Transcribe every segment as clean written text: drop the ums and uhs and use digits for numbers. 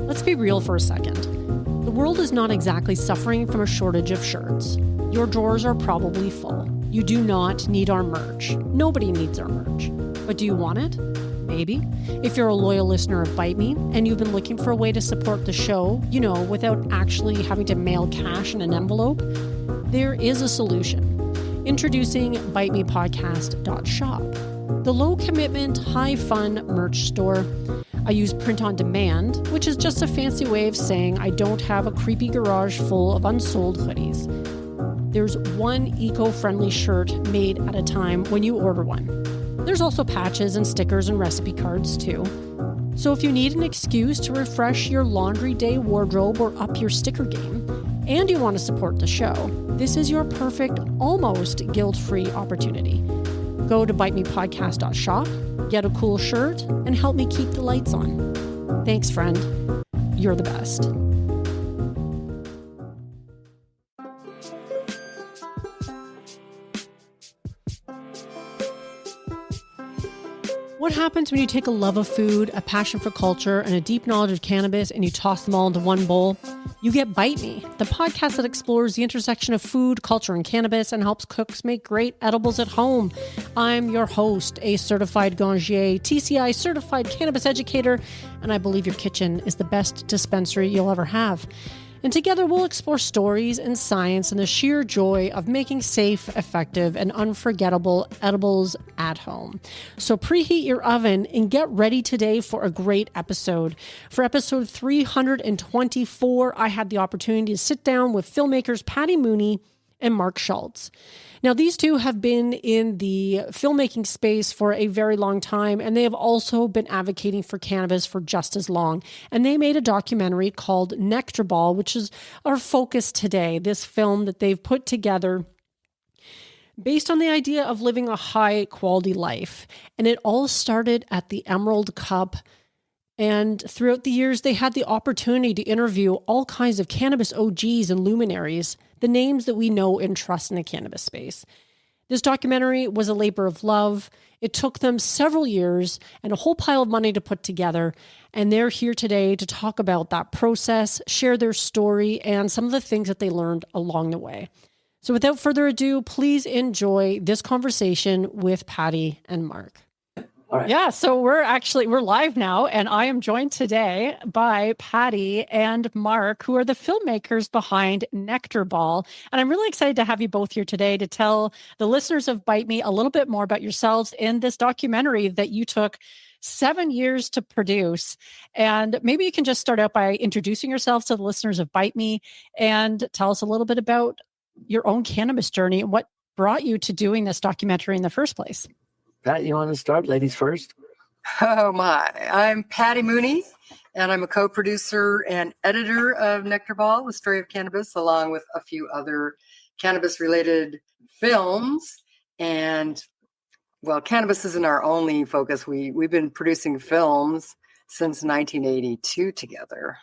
Let's be real for a second. The world is not exactly suffering from a shortage of shirts. Your drawers are probably full. You do not need our merch. Nobody needs our merch. But do you want it? Maybe. If you're a loyal listener of Bite Me and you've been looking for a way to support the show, without actually having to mail cash in an envelope, there is a solution. Introducing bitemepodcast.shop, the low-commitment, high-fun merch store. I use print on demand, which is just a fancy way of saying I don't have a creepy garage full of unsold hoodies. There's one eco-friendly shirt made at a time when you order one. There's also patches and stickers and recipe cards too. So if you need an excuse to refresh your laundry day wardrobe or up your sticker game, and you want to support the show, this is your perfect, almost guilt-free opportunity. Go to bitemepodcast.shop, get a cool shirt, and help me keep the lights on. Thanks, friend. You're the best. What happens when you take a love of food, a passion for culture, and a deep knowledge of cannabis and you toss them all into one bowl? You get Bite Me, the podcast that explores the intersection of food, culture, and cannabis and helps cooks make great edibles at home. I'm your host, a certified ganjier, TCI certified cannabis educator, and I believe your kitchen is the best dispensary you'll ever have. And together we'll explore stories and science and the sheer joy of making safe, effective, and unforgettable edibles at home. So preheat your oven and get ready today for a great episode. For episode 324, I had the opportunity to sit down with filmmakers Patty Mooney and Mark Schulze. Now, these two have been in the filmmaking space for a very long time, and they have also been advocating for cannabis for just as long. And they made a documentary called Nectarball, which is our focus today, this film that they've put together based on the idea of living a high-quality life. And it all started at the Emerald Cup. And throughout the years, they had the opportunity to interview all kinds of cannabis OGs and luminaries, the names that we know and trust in the cannabis space. This documentary was a labor of love. It took them several years and a whole pile of money to put together. And they're here today to talk about that process, share their story, and some of the things that they learned along the way. So without further ado, please enjoy this conversation with Patty and Mark. All right. Yeah, so we're live now, and I am joined today by Patty and Mark, who are the filmmakers behind Nectarball. And I'm really excited to have you both here today to tell the listeners of Bite Me a little bit more about yourselves in this documentary that you took 7 years to produce. And maybe you can just start out by introducing yourselves to the listeners of Bite Me and tell us a little bit about your own cannabis journey and what brought you to doing this documentary in the first place. Pat, you want to start? Ladies first. Oh my, I'm Patty Mooney, and I'm a co-producer and editor of Nectarball, the Story of Cannabis, along with a few other cannabis-related films. And, well, cannabis isn't our only focus. We've been producing films since 1982 together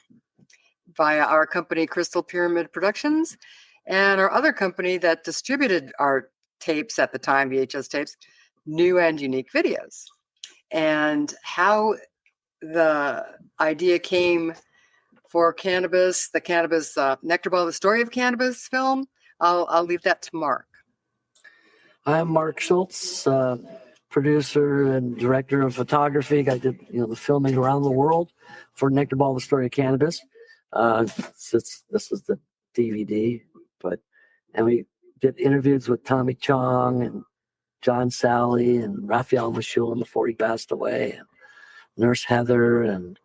via our company, Crystal Pyramid Productions, and our other company that distributed our tapes at the time, VHS tapes, New and Unique Videos. And how the idea came for cannabis, the cannabis Nectarball, the Story of Cannabis film, I'll leave that to Mark. I'm Mark Schulze, producer and director of photography. I did the filming around the world for Nectarball, the Story of Cannabis. This was the DVD, and we did interviews with Tommy Chong and John Sally and Raphael Mashulin before he passed away, and Nurse Heather and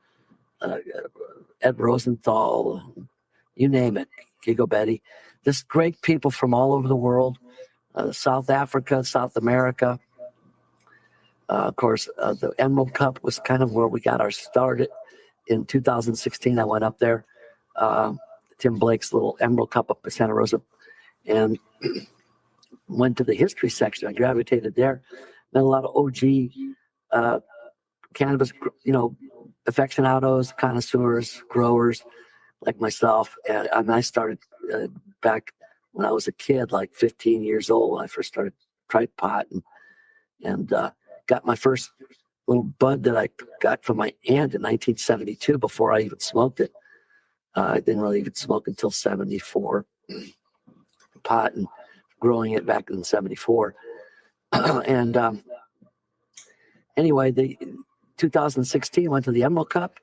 Ed Rosenthal, you name it, Gigo Betty. Just great people from all over the world, South Africa, South America. Of course, the Emerald Cup was kind of where we got our start. In 2016, I went up there, Tim Blake's little Emerald Cup up in Santa Rosa, and went to the history section. I gravitated there. Met a lot of OG cannabis, aficionados, connoisseurs, growers like myself. And I started back when I was a kid, like 15 years old. When I first tried pot and got my first little bud that I got from my aunt in 1972 before I even smoked it. I didn't really even smoke until 74, pot, and growing it back in 74. And anyway, the 2016 went to the Emerald Cup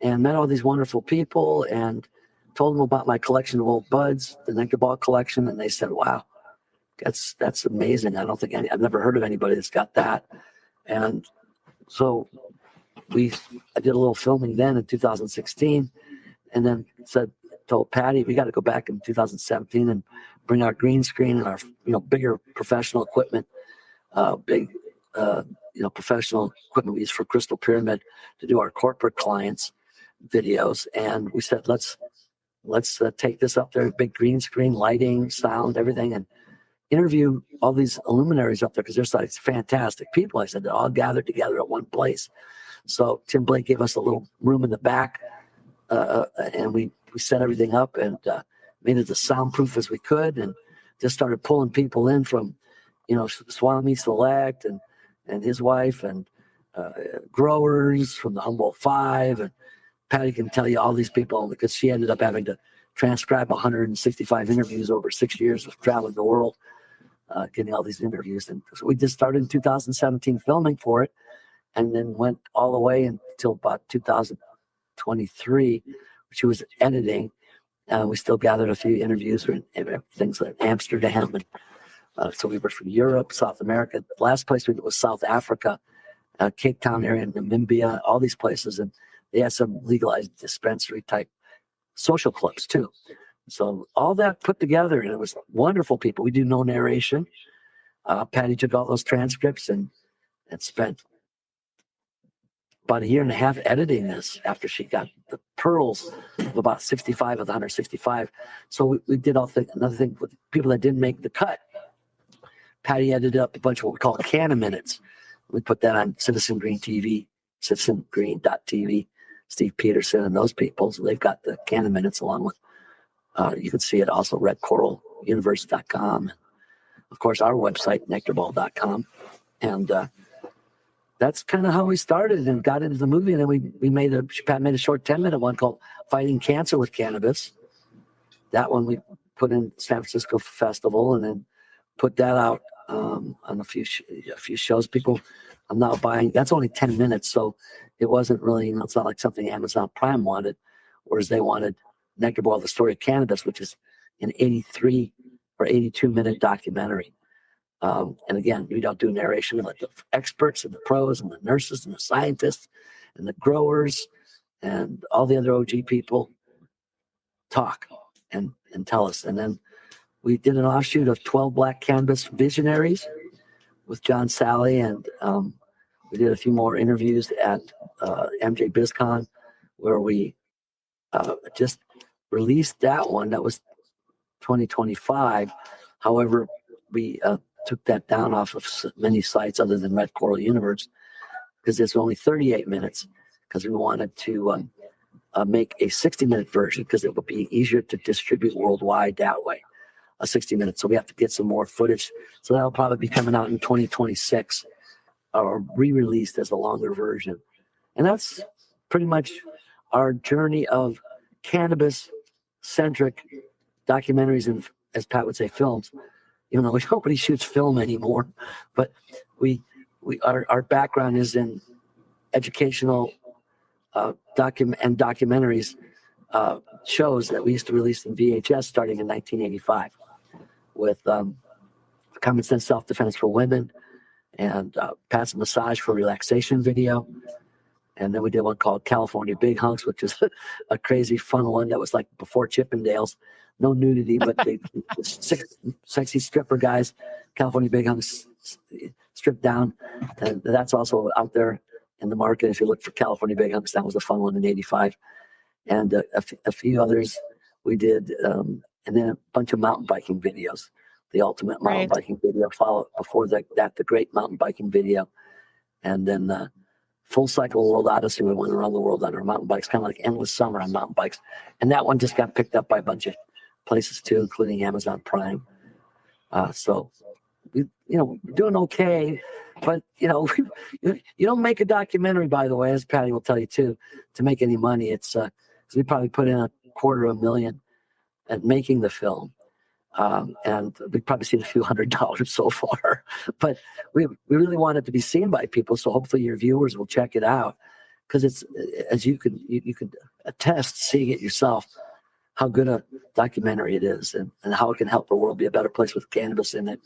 and met all these wonderful people and told them about my collection of old buds, the Nectarball collection, and they said, "Wow, that's amazing. I've never heard of anybody that's got that." And so I did a little filming then in 2016, and then told Patty, we got to go back in 2017 and bring our green screen and our bigger professional equipment, professional equipment we use for Crystal Pyramid to do our corporate clients videos. And we said, let's take this up there, big green screen, lighting, sound, everything, and interview all these luminaries up there because they're like fantastic people. I said they're all gathered together at one place. So Tim Blake gave us a little room in the back, and we set everything up and made it as soundproof as we could, and just started pulling people in from, Swami Select and his wife and growers from the Humboldt Five. And Patty can tell you all these people because she ended up having to transcribe 165 interviews over 6 years of traveling the world, getting all these interviews. And so we just started in 2017 filming for it, and then went all the way until about 2023, which was editing. We still gathered a few interviews in things like Amsterdam. And so we were from Europe, South America. The last place we went was South Africa, Cape Town area, Namibia, all these places. And they had some legalized dispensary type social clubs too. So all that put together, and it was wonderful people. We do no narration. Patty took all those transcripts and spent about a year and a half editing this after she got the pearls of about 65 of the 165. So we did another thing with people that didn't make the cut. Patty edited up a bunch of what we call Canna Minutes. We put that on Citizen Green TV, citizengreen.tv, Steve Peterson and those people. So they've got the Canna Minutes along with, you can see it also, redcoraluniverse.com. Of course, our website, nectarball.com. And that's kind of how we started and got into the movie. And then Pat made a short 10-minute one called Fighting Cancer with Cannabis. That one we put in San Francisco Festival and then put that out on a few shows. People are now buying. That's only 10 minutes, so it wasn't really, it's not like something Amazon Prime wanted, whereas they wanted Nectarball, the Story of Cannabis, which is an 83 or 82-minute documentary. And again, we don't do narration. We let the experts and the pros and the nurses and the scientists and the growers and all the other OG people talk and tell us. And then we did an offshoot of 12 Black Cannabis Visionaries with John Sally, and we did a few more interviews at MJ BizCon, where we just released that one. That was 2025. However, we took that down off of many sites other than Red Coral Universe because it's only 38 minutes because we wanted to make a 60-minute version because it would be easier to distribute worldwide that way, a 60 minutes. So we have to get some more footage. So that'll probably be coming out in 2026 or re-released as a longer version. And that's pretty much our journey of cannabis-centric documentaries and, as Pat would say, films. You know, nobody shoots film anymore, but our background is in educational documentaries, shows that we used to release in VHS starting in 1985 with Common Sense Self-Defense for Women and Pat's Massage for Relaxation video. And then we did one called California Big Hunks, which is a crazy fun one that was like before Chippendales. No nudity, but they six sexy stripper guys, California Big Hunks stripped down. And that's also out there in the market. If you look for California Big Hunks, that was a fun one in 85. And a few others we did. And then a bunch of mountain biking videos. The ultimate mountain biking video followed before that, the great mountain biking video. And then Full Cycle World Odyssey. We went around the world on our mountain bikes, kind of like Endless Summer on mountain bikes. And that one just got picked up by a bunch of places too, including Amazon Prime. So we're doing okay. But you don't make a documentary, by the way, as Patty will tell you too, to make any money. It's we probably put in $250,000 at making the film, and we've probably seen a few $100 so far. But we really want it to be seen by people, so hopefully your viewers will check it out, because it's, as you could attest, seeing it yourself, how good a documentary it is, and how it can help the world be a better place with cannabis in it.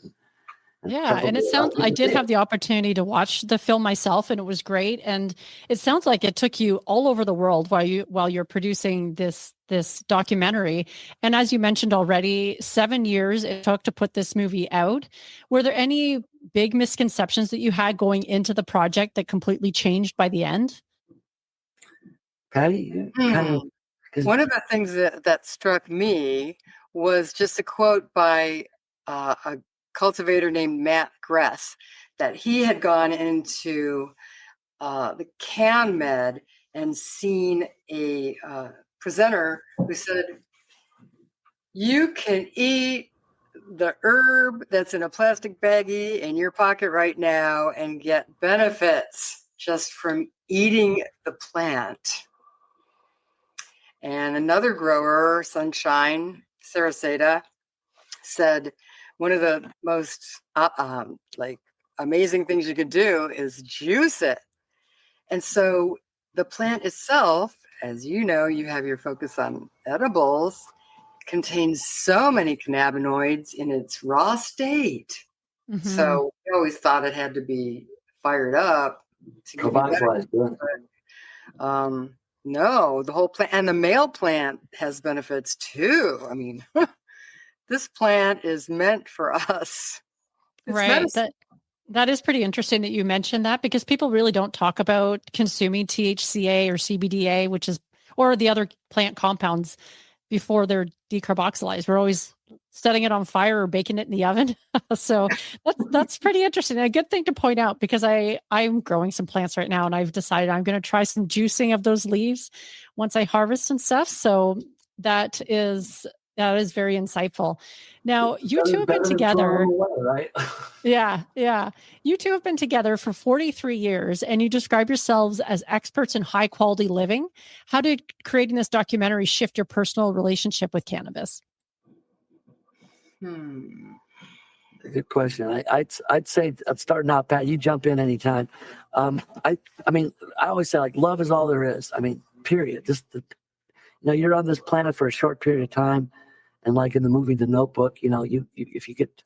Yeah, and it sounds, I did have the opportunity to watch the film myself, and it was great. And it sounds like it took you all over the world while you're producing this documentary. And as you mentioned already, 7 years it took to put this movie out. Were there any big misconceptions that you had going into the project that completely changed by the end? Patty, one of the things that struck me was just a quote by a cultivator named Matt Gress, that he had gone into the CanMed and seen a presenter who said, you can eat the herb that's in a plastic baggie in your pocket right now and get benefits just from eating the plant. And another grower, Sunshine Saraseta, said, one of the most amazing things you could do is juice it. And so the plant itself, as you know, you have your focus on edibles, contains so many cannabinoids in its raw state. Mm-hmm. So we always thought it had to be fired up to give you benefits. No, the whole plant, and the male plant has benefits too. I mean, this plant is meant for us. It's right. Medicine. That is pretty interesting that you mentioned that, because people really don't talk about consuming THCA or CBDA, or the other plant compounds, before they're decarboxylized. We're always setting it on fire or baking it in the oven. So that's pretty interesting. And a good thing to point out, because I'm growing some plants right now, and I've decided I'm going to try some juicing of those leaves once I harvest and stuff. So that is very insightful. Now, you two have been together. Right? Yeah. You two have been together for 43 years, and you describe yourselves as experts in high quality living. How did creating this documentary shift your personal relationship with cannabis? Good question. I'd say, starting out, Pat, you jump in anytime. I mean, I always say, like, love is all there is. I mean, period. You're on this planet for a short period of time. And like in the movie The Notebook, you if you get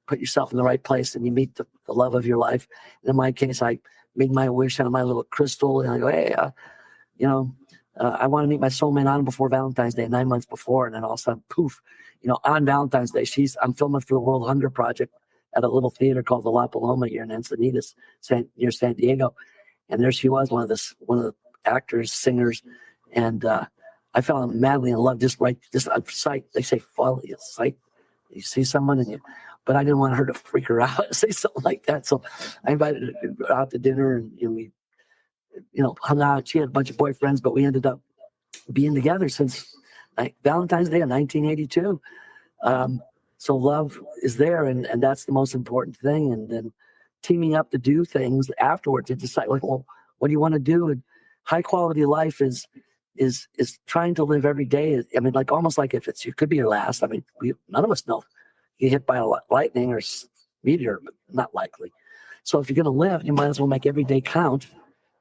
put yourself in the right place and you meet the love of your life. And in my case, I made my wish on my little crystal, and I go, hey, I want to meet my soulmate on before Valentine's Day, 9 months before, and then all of a sudden, poof, on Valentine's Day, I'm filming for the World Hunger Project at a little theater called the La Paloma here in Encinitas, near San Diego, and there she was, one of the actors, singers, and I fell madly in love just on sight. They say follow at sight. You see someone but I didn't want her to freak her out, say something like that. So I invited her out to dinner, and we, hung out. She had a bunch of boyfriends, but we ended up being together since Valentine's Day of 1982. So love is there, and that's the most important thing. And then teaming up to do things afterwards to decide, like, well, what do you want to do? And high quality life is trying to live every day. I mean, like, almost like if it could be your last. I mean, none of us know. You get hit by a lightning or meteor, but not likely. So if you're going to live, you might as well make every day count.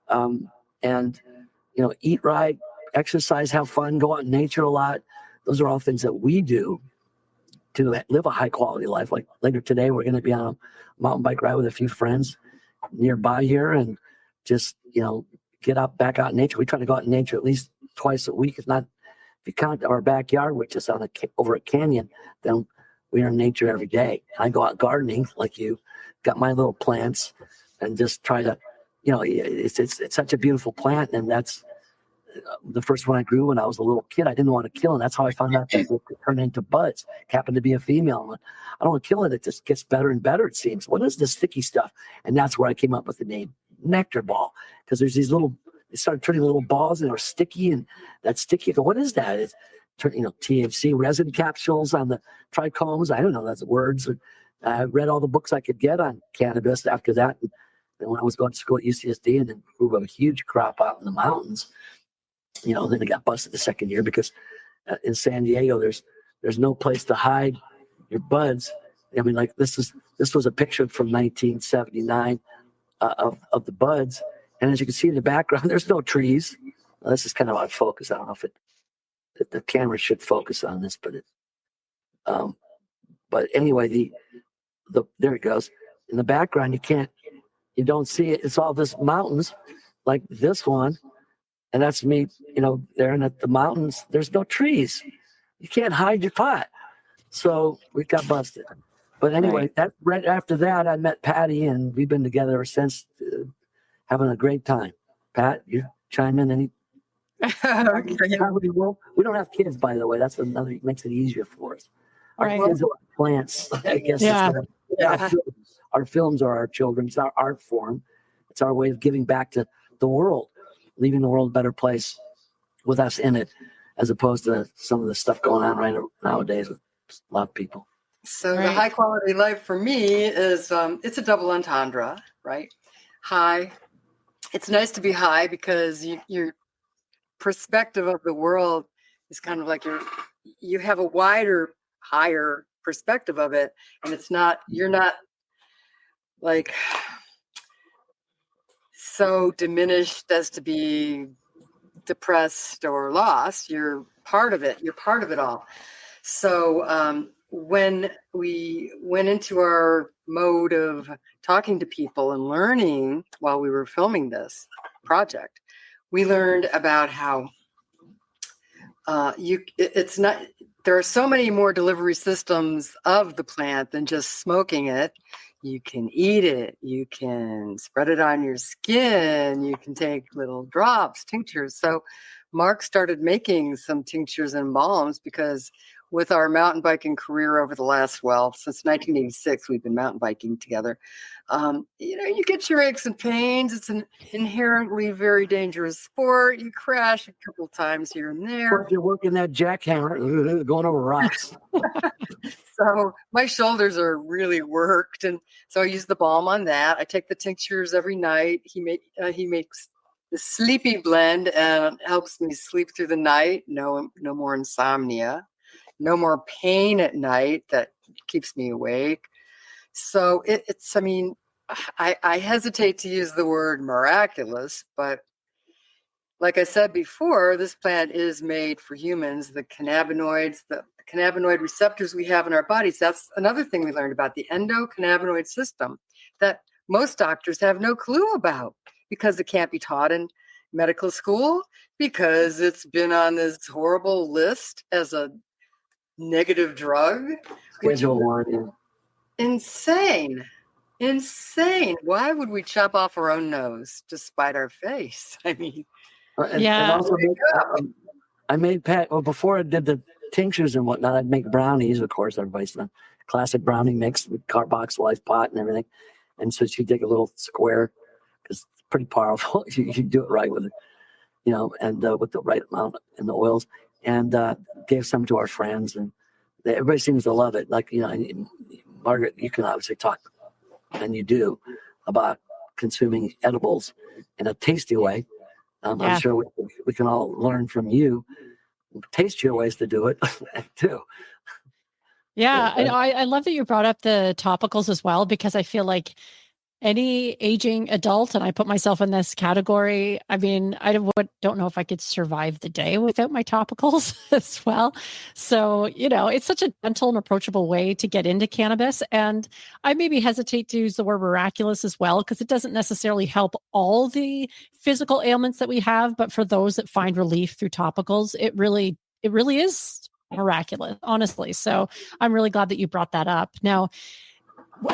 And eat right, exercise, have fun, go out in nature a lot. Those are all things that we do to live a high quality life. Like later today, we're going to be on a mountain bike ride with a few friends nearby here, and just get back out in nature. We try to go out in nature at least twice a week. If you count our backyard, which is over a canyon, then we are in nature every day. I go out gardening like you, got my little plants, and just try to, it's such a beautiful plant. And that's the first one I grew when I was a little kid. I didn't want to kill it. That's how I found out that it could turn into buds. It happened to be a female. I don't want to kill it. It just gets better and better, it seems. What is this sticky stuff? And that's where I came up with the name Nectarball, because there's these they started turning little balls, and they were sticky, and that sticky. I go, what is that? It's THC resin capsules on the trichomes. I don't know. That's words. I read all the books I could get on cannabis after that. And when I was going to school at UCSD and then grew a huge crop out in the mountains, then I got busted the second year because in San Diego, there's no place to hide your buds. I mean, like this was a picture from 1979 of the buds. And as you can see in the background, there's no trees. Well, this is kind of out of focus. I don't know if the camera should focus on this, but anyway, there it goes. In the background, you don't see it. It's all this mountains like this one. And that's me, there in the mountains. There's no trees. You can't hide your pot. So we got busted. But anyway, right after that, I met Patty, and we've been together ever since, having a great time. Pat, you chime in any? Okay. We don't have kids, by the way. That's another makes it easier for us. Our kids are plants, I guess. Yeah. Our films are our children. It's our art form. It's our way of giving back to the world, leaving the world a better place with us in it, as opposed to some of the stuff going on right nowadays with a lot of people. So the high quality life for me is it's a double entendre, right? High. It's nice to be high because your perspective of the world is kind of like you have a wider, higher perspective of it, and you're not like so diminished as to be depressed or lost. You're part of it. You're part of it all. So when we went into our mode of talking to people and learning while we were filming this project, we learned about how it's not. There are so many more delivery systems of the plant than just smoking it. You can eat it. You can spread it on your skin. You can take little drops, tinctures. So Mark started making some tinctures and balms because with our mountain biking career over the last, since 1986, we've been mountain biking together. You get your aches and pains. It's an inherently very dangerous sport. You crash a couple of times here and there. You're working that jackhammer, going over rocks. So my shoulders are really worked, and so I use the balm on that. I take the tinctures every night. He makes the sleepy blend and helps me sleep through the night. No more insomnia. No more pain at night that keeps me awake. So I hesitate to use the word miraculous, but like I said before, this plant is made for humans. The cannabinoids, the cannabinoid receptors we have in our bodies, that's another thing we learned about the endocannabinoid system that most doctors have no clue about because it can't be taught in medical school, because it's been on this horrible list as a negative drug. Schedule 1. Insane. Why would we chop off our own nose to spite our face? I mean, And also I made Pat, before I did the tinctures and whatnot, I'd make brownies, of course, everybody's done classic brownie mix with carboxylized pot and everything. And so she'd take a little square, because it's pretty powerful. You do it right with it, and with the right amount in the oils, and gave some to our friends, and everybody seems to love it. Like, Margaret, you can obviously talk, and you do, about consuming edibles in a tasty way. I'm sure we can all learn from you tastier ways to do it too. Yeah, I love that you brought up the topicals as well, because I feel like any aging adult, and I put myself in this category, I mean, I don't know if I could survive the day without my topicals as well. So, it's such a gentle and approachable way to get into cannabis. And I maybe hesitate to use the word miraculous as well, because it doesn't necessarily help all the physical ailments that we have. But for those that find relief through topicals, it really is miraculous, honestly. So I'm really glad that you brought that up. Now,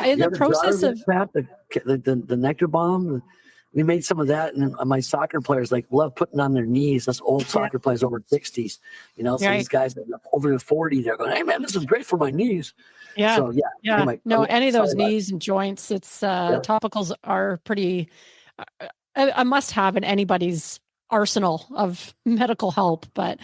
in the process of the nectar bomb, we made some of that, and my soccer players love putting on their knees. Us old soccer players over 60s, so these guys over 40, they're going, "Hey man, this is great for my knees." Yeah, so Anyway, any of those knees and joints, it's topicals are pretty a must have in anybody's arsenal of medical help. But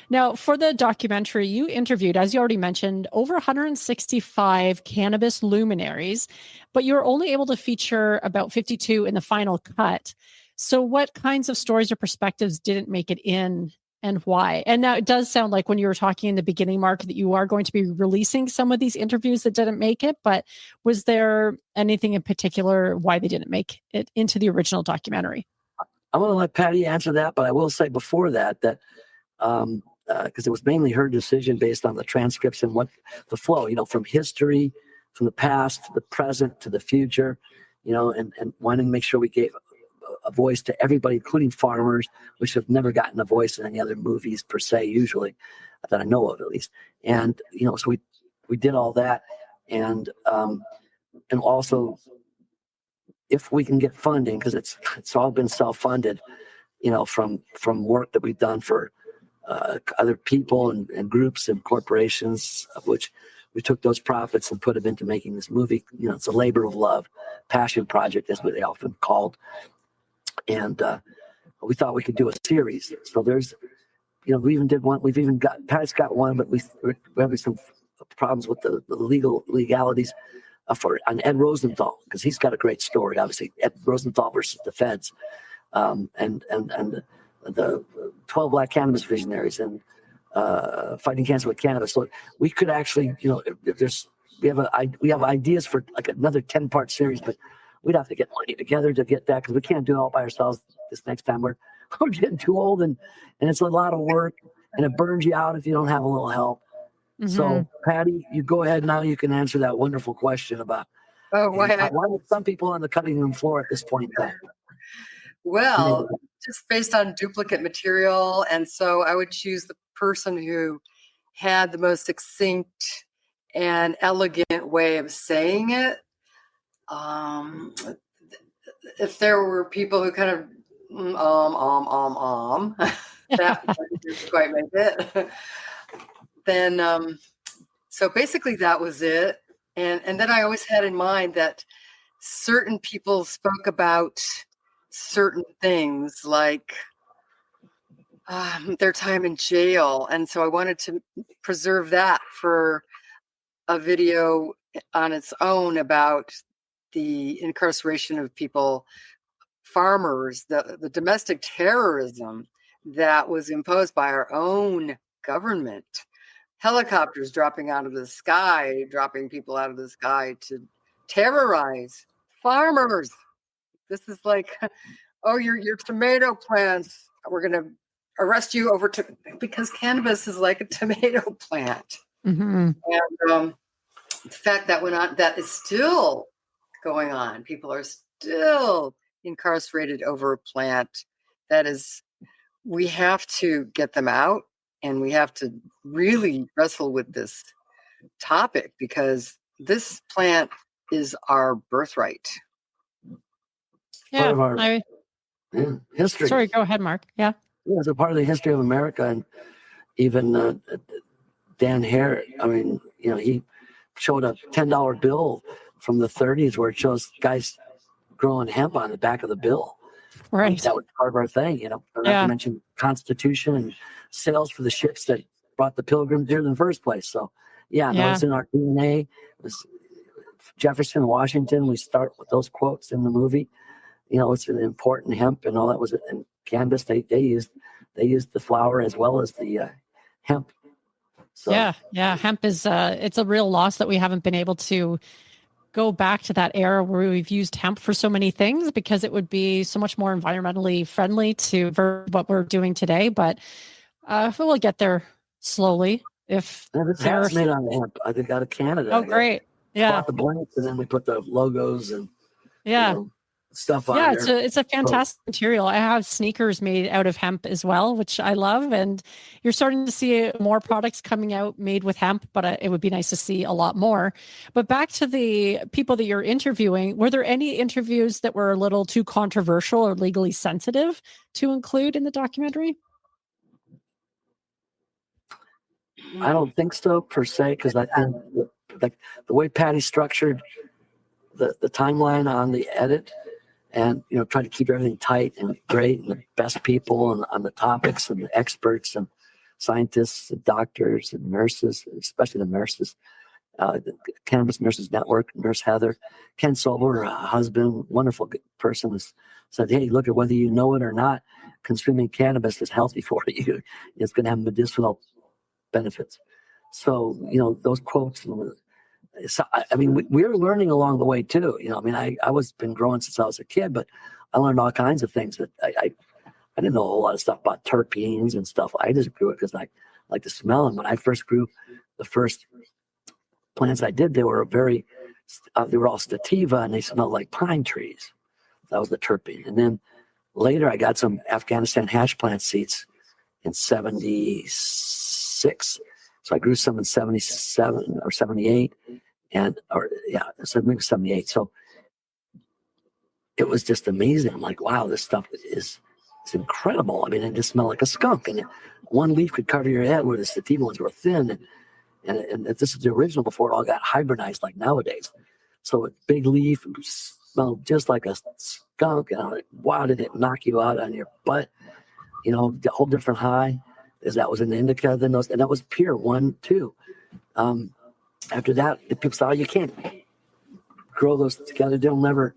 now for the documentary, you interviewed, as you already mentioned, over 165 cannabis luminaries, but you were only able to feature about 52 in the final cut. So what kinds of stories or perspectives didn't make it in, and why? And now it does sound like when you were talking in the beginning, Mark, that you are going to be releasing some of these interviews that didn't make it, but was there anything in particular why they didn't make it into the original documentary? I'm going to let Patty answer that, but I will say before that because it was mainly her decision based on the transcripts and what the flow, from history, from the past to the present to the future, and wanting to make sure we gave a voice to everybody, including farmers, which have never gotten a voice in any other movies per se, usually, that I know of at least. And, so we did all that. And also, if we can get funding, because it's all been self-funded, from work that we've done for other people and groups and corporations, of which we took those profits and put them into making this movie. It's a labor of love, passion project, is what they often called. And we thought we could do a series. So there's, we even did one. We've even got, Pat's got one, but we're having some problems with the legalities on Ed Rosenthal, because he's got a great story. Obviously, Ed Rosenthal versus the feds, and the 12 Black cannabis visionaries and fighting cancer with cannabis. So we could actually, if we have ideas for like another 10-part series, but we'd have to get money together to get that, because we can't do it all by ourselves this next time. We're getting too old, and it's a lot of work, and it burns you out if you don't have a little help. Mm-hmm. So, Patty, you go ahead now. You can answer that wonderful question about why are some people on the cutting room floor at this point in time? Well, just based on duplicate material, and so I would choose the person who had the most succinct and elegant way of saying it. If there were people who kind of that didn't quite make it, then so basically that was it. And then I always had in mind that certain people spoke about certain things, like their time in jail, and so I wanted to preserve that for a video on its own about the incarceration of people, farmers, the domestic terrorism that was imposed by our own government, helicopters dropping people out of the sky to terrorize farmers. This is like, oh, your tomato plants, we're going to arrest you because cannabis is like a tomato plant. Mm-hmm. And the fact that that is still going on. People are still incarcerated over a plant. That is, we have to get them out, and we have to really wrestle with this topic, because this plant is our birthright. Yeah, part of our history. Sorry, go ahead, Mark. Yeah, it's a part of the history of America, and even Dan Hare. I mean, he showed a $10 bill from the 30s where it shows guys growing hemp on the back of the bill. Right. That was part of our thing, Not to mention Constitution and sales for the ships that brought the Pilgrims here in the first place. So, it's in our DNA. It was Jefferson, Washington. We start with those quotes in the movie. It's an important hemp and all that was it. And cannabis, they used the flower as well as the hemp. So, yeah. Hemp is it's a real loss that we haven't been able to go back to that era where we've used hemp for so many things, because it would be so much more environmentally friendly to what we're doing today. But we'll get there slowly. If it's made on hemp, I think out of Canada. Oh, great! Yeah, bought the blanks and then we put the logos and stuff on there. Yeah, it's a fantastic material. I have sneakers made out of hemp as well, which I love. And you're starting to see more products coming out made with hemp, but it would be nice to see a lot more. But back to the people that you're interviewing, were there any interviews that were a little too controversial or legally sensitive to include in the documentary? I don't think so per se, because I think like the way Patty structured the timeline on the edit and try to keep everything tight and great, and the best people on the topics, and the experts and scientists and doctors and nurses, especially the nurses. The Cannabis Nurses Network, Nurse Heather, Ken Sober, her husband, wonderful person, has said, hey, look, at whether you know it or not, consuming cannabis is healthy for you. It's going to have medicinal benefits. So, those quotes. So, I mean, we're learning along the way too. I mean, I was been growing since I was a kid, but I learned all kinds of things that I didn't know a whole lot of stuff about terpenes and stuff. I just grew it because I like to smell them. When I first grew the first plants I did, they were all sativa, and they smelled like pine trees. That was the terpene. And then later I got some Afghanistan hash plant seeds in 76. So I grew some in 77 or 78, so maybe 78. So it was just amazing. I'm like, wow, this stuff it's incredible. I mean, it just smelled like a skunk, and one leaf could cover your head, where the sativa ones were thin. And this is the original before it all got hybridized like nowadays. So a big leaf smelled just like a skunk. And I'm like, wow, did it knock you out on your butt? The whole different high. Is that was an indica, and that was pure 1, 2. After that, the people said, oh, you can't grow those together. You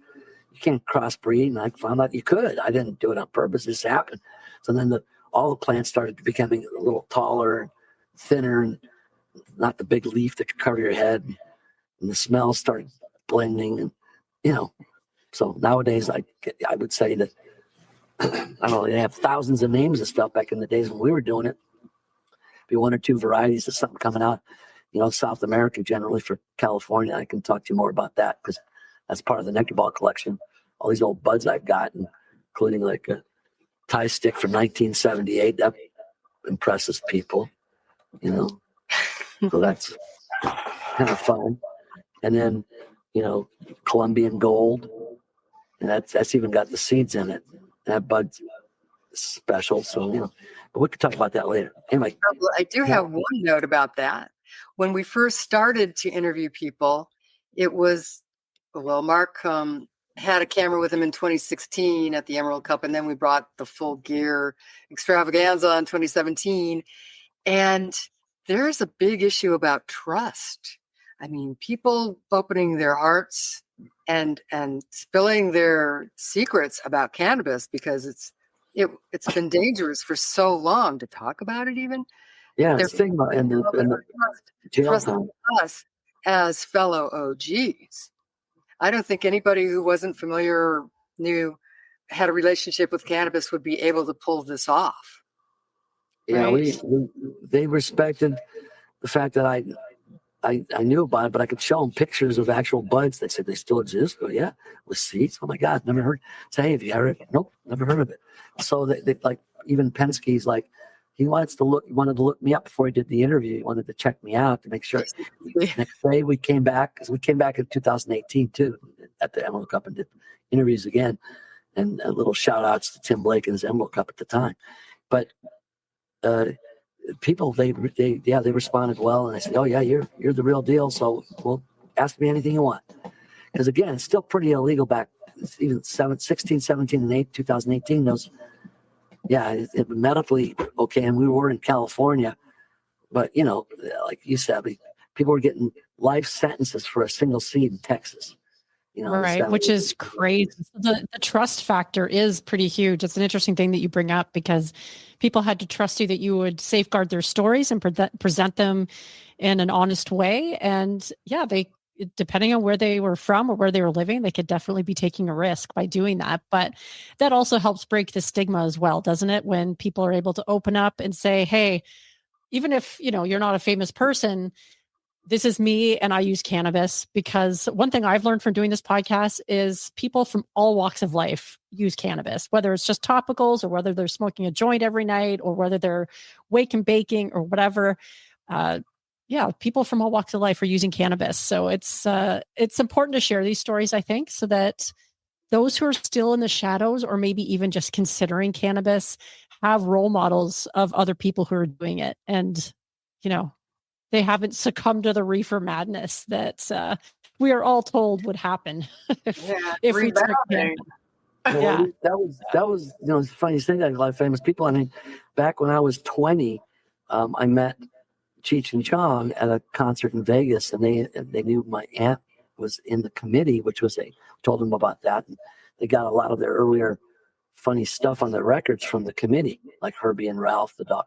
can't crossbreed. And I found out you could. I didn't do it on purpose. It just happened. So then all the plants started becoming a little taller, thinner, and not the big leaf that could cover your head. And the smell started blending. And, so nowadays I would say that, I don't know, they have thousands of names of stuff. Back in the days when we were doing it, be 1 or 2 varieties of something coming out, South America generally for California. I can talk to you more about that because that's part of the Nectarball collection. All these old buds I've got, including like a tie stick from 1978. That impresses people, So that's kind of fun. And then, Colombian gold, and that's even got the seeds in it. That bud's special. So, but we could talk about that later. Anyway. I do have one note about that. When we first started to interview people, it was, Mark had a camera with him in 2016 at the Emerald Cup, and then we brought the full gear extravaganza in 2017. And there's a big issue about trust. I mean, people opening their hearts and spilling their secrets about cannabis because it's been dangerous for so long to talk about it. Even there's stigma and the jail time. Us as fellow OGs. I don't think anybody who wasn't familiar or had a relationship with cannabis would be able to pull this off. Yeah, right? They respected the fact that I knew about it, but I could show them pictures of actual buds. They said they still exist. But yeah, with seeds. Oh my God, never heard. Say, hey, have you heard it? Nope, never heard of it. So they like, even Penske's like, he wanted to look me up before he did the interview. He wanted to check me out to make sure. Next day we came back, because we came back in 2018 too at the Emerald Cup and did interviews again, and little shout outs to Tim Blake and his Emerald Cup at the time. But people, they responded well, and they said, oh yeah, you're the real deal. So well, ask me anything you want. Because again, it's still pretty illegal back even 16, 17, and 2018. Those, it medically okay, and we were in California, but like you said, people were getting life sentences for a single seed in Texas. Right, which is crazy. The trust factor is pretty huge. It's an interesting thing that you bring up, because people had to trust you that you would safeguard their stories and present them in an honest way. And they, depending on where they were from or where they were living, they could definitely be taking a risk by doing that. But that also helps break the stigma as well, doesn't it? When people are able to open up and say, hey, even if, you're not a famous person, this is me and I use cannabis. Because one thing I've learned from doing this podcast is people from all walks of life use cannabis, whether it's just topicals or whether they're smoking a joint every night or whether they're wake and baking or whatever. People from all walks of life are using cannabis. So it's important to share these stories, I think, so that those who are still in the shadows or maybe even just considering cannabis have role models of other people who are doing it. And, they haven't succumbed to the reefer madness that we are all told would happen if we took cannabis. Yeah. That was it's funny you say that. A lot of famous people. I mean, back when I was 20, I met Cheech and Chong at a concert in Vegas, and they knew my aunt was in the committee, which was told them about that. And they got a lot of their earlier funny stuff on their records from the committee, like Herbie and Ralph, the dog,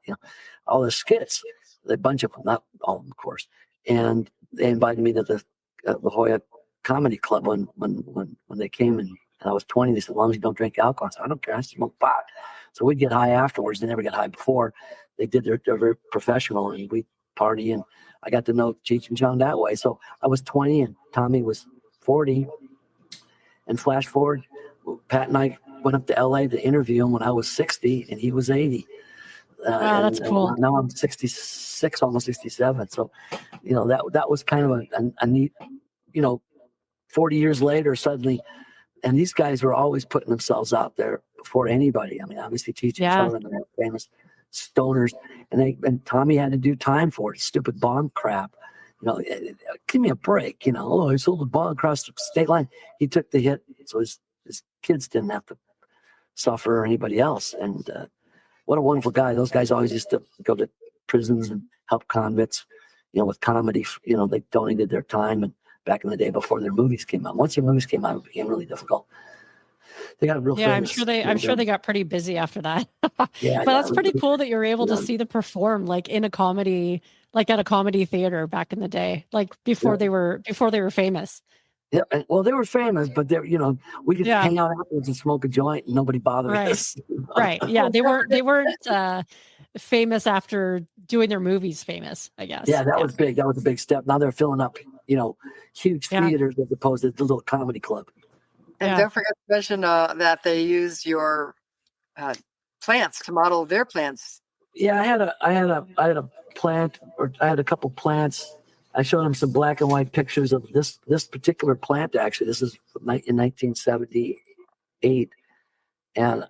all the skits, a bunch of them, not all of them, of course. And they invited me to the La Jolla Comedy Club when they came, and I was 20. They said, as long as you don't drink alcohol. I said, I don't care. I smoke pot. So we'd get high afterwards. They never got high before. They're very professional, and we party, and I got to know Cheech and Chong that way. So I was 20 and Tommy was 40. And flash forward, Pat and I went up to LA to interview him when I was 60 and he was 80. Wow, that's cool. Now I'm 66, almost 67. So, that was kind of a neat, 40 years later, suddenly, and these guys were always putting themselves out there before anybody. I mean, obviously Cheech and Chong and the famous stoners, and Tommy had to do time for it. Stupid bond crap. Give me a break. I sold a bond across the state line. He took the hit, so his kids didn't have to suffer or anybody else. And what a wonderful guy. Those guys always used to go to prisons and help convicts, with comedy. They donated their time, and back in the day before their movies came out. Once their movies came out, it became really difficult. They got real famous. I'm sure they got pretty busy after that. Yeah, but that's pretty cool that you're able to see them perform like in a comedy, like at a comedy theater back in the day, like before they were famous. Yeah, well, they were famous, but we could hang out afterwards and smoke a joint, and nobody bothered us. Right. Yeah, they weren't famous after doing their movies famous, I guess. Yeah, that was big. That was a big step. Now they're filling up, huge theaters as opposed to the little comedy club. And don't forget to mention that they used your plants to model their plants. Yeah, I had a plant, or I had a couple plants. I showed them some black and white pictures of this particular plant. Actually, this is in 1978, and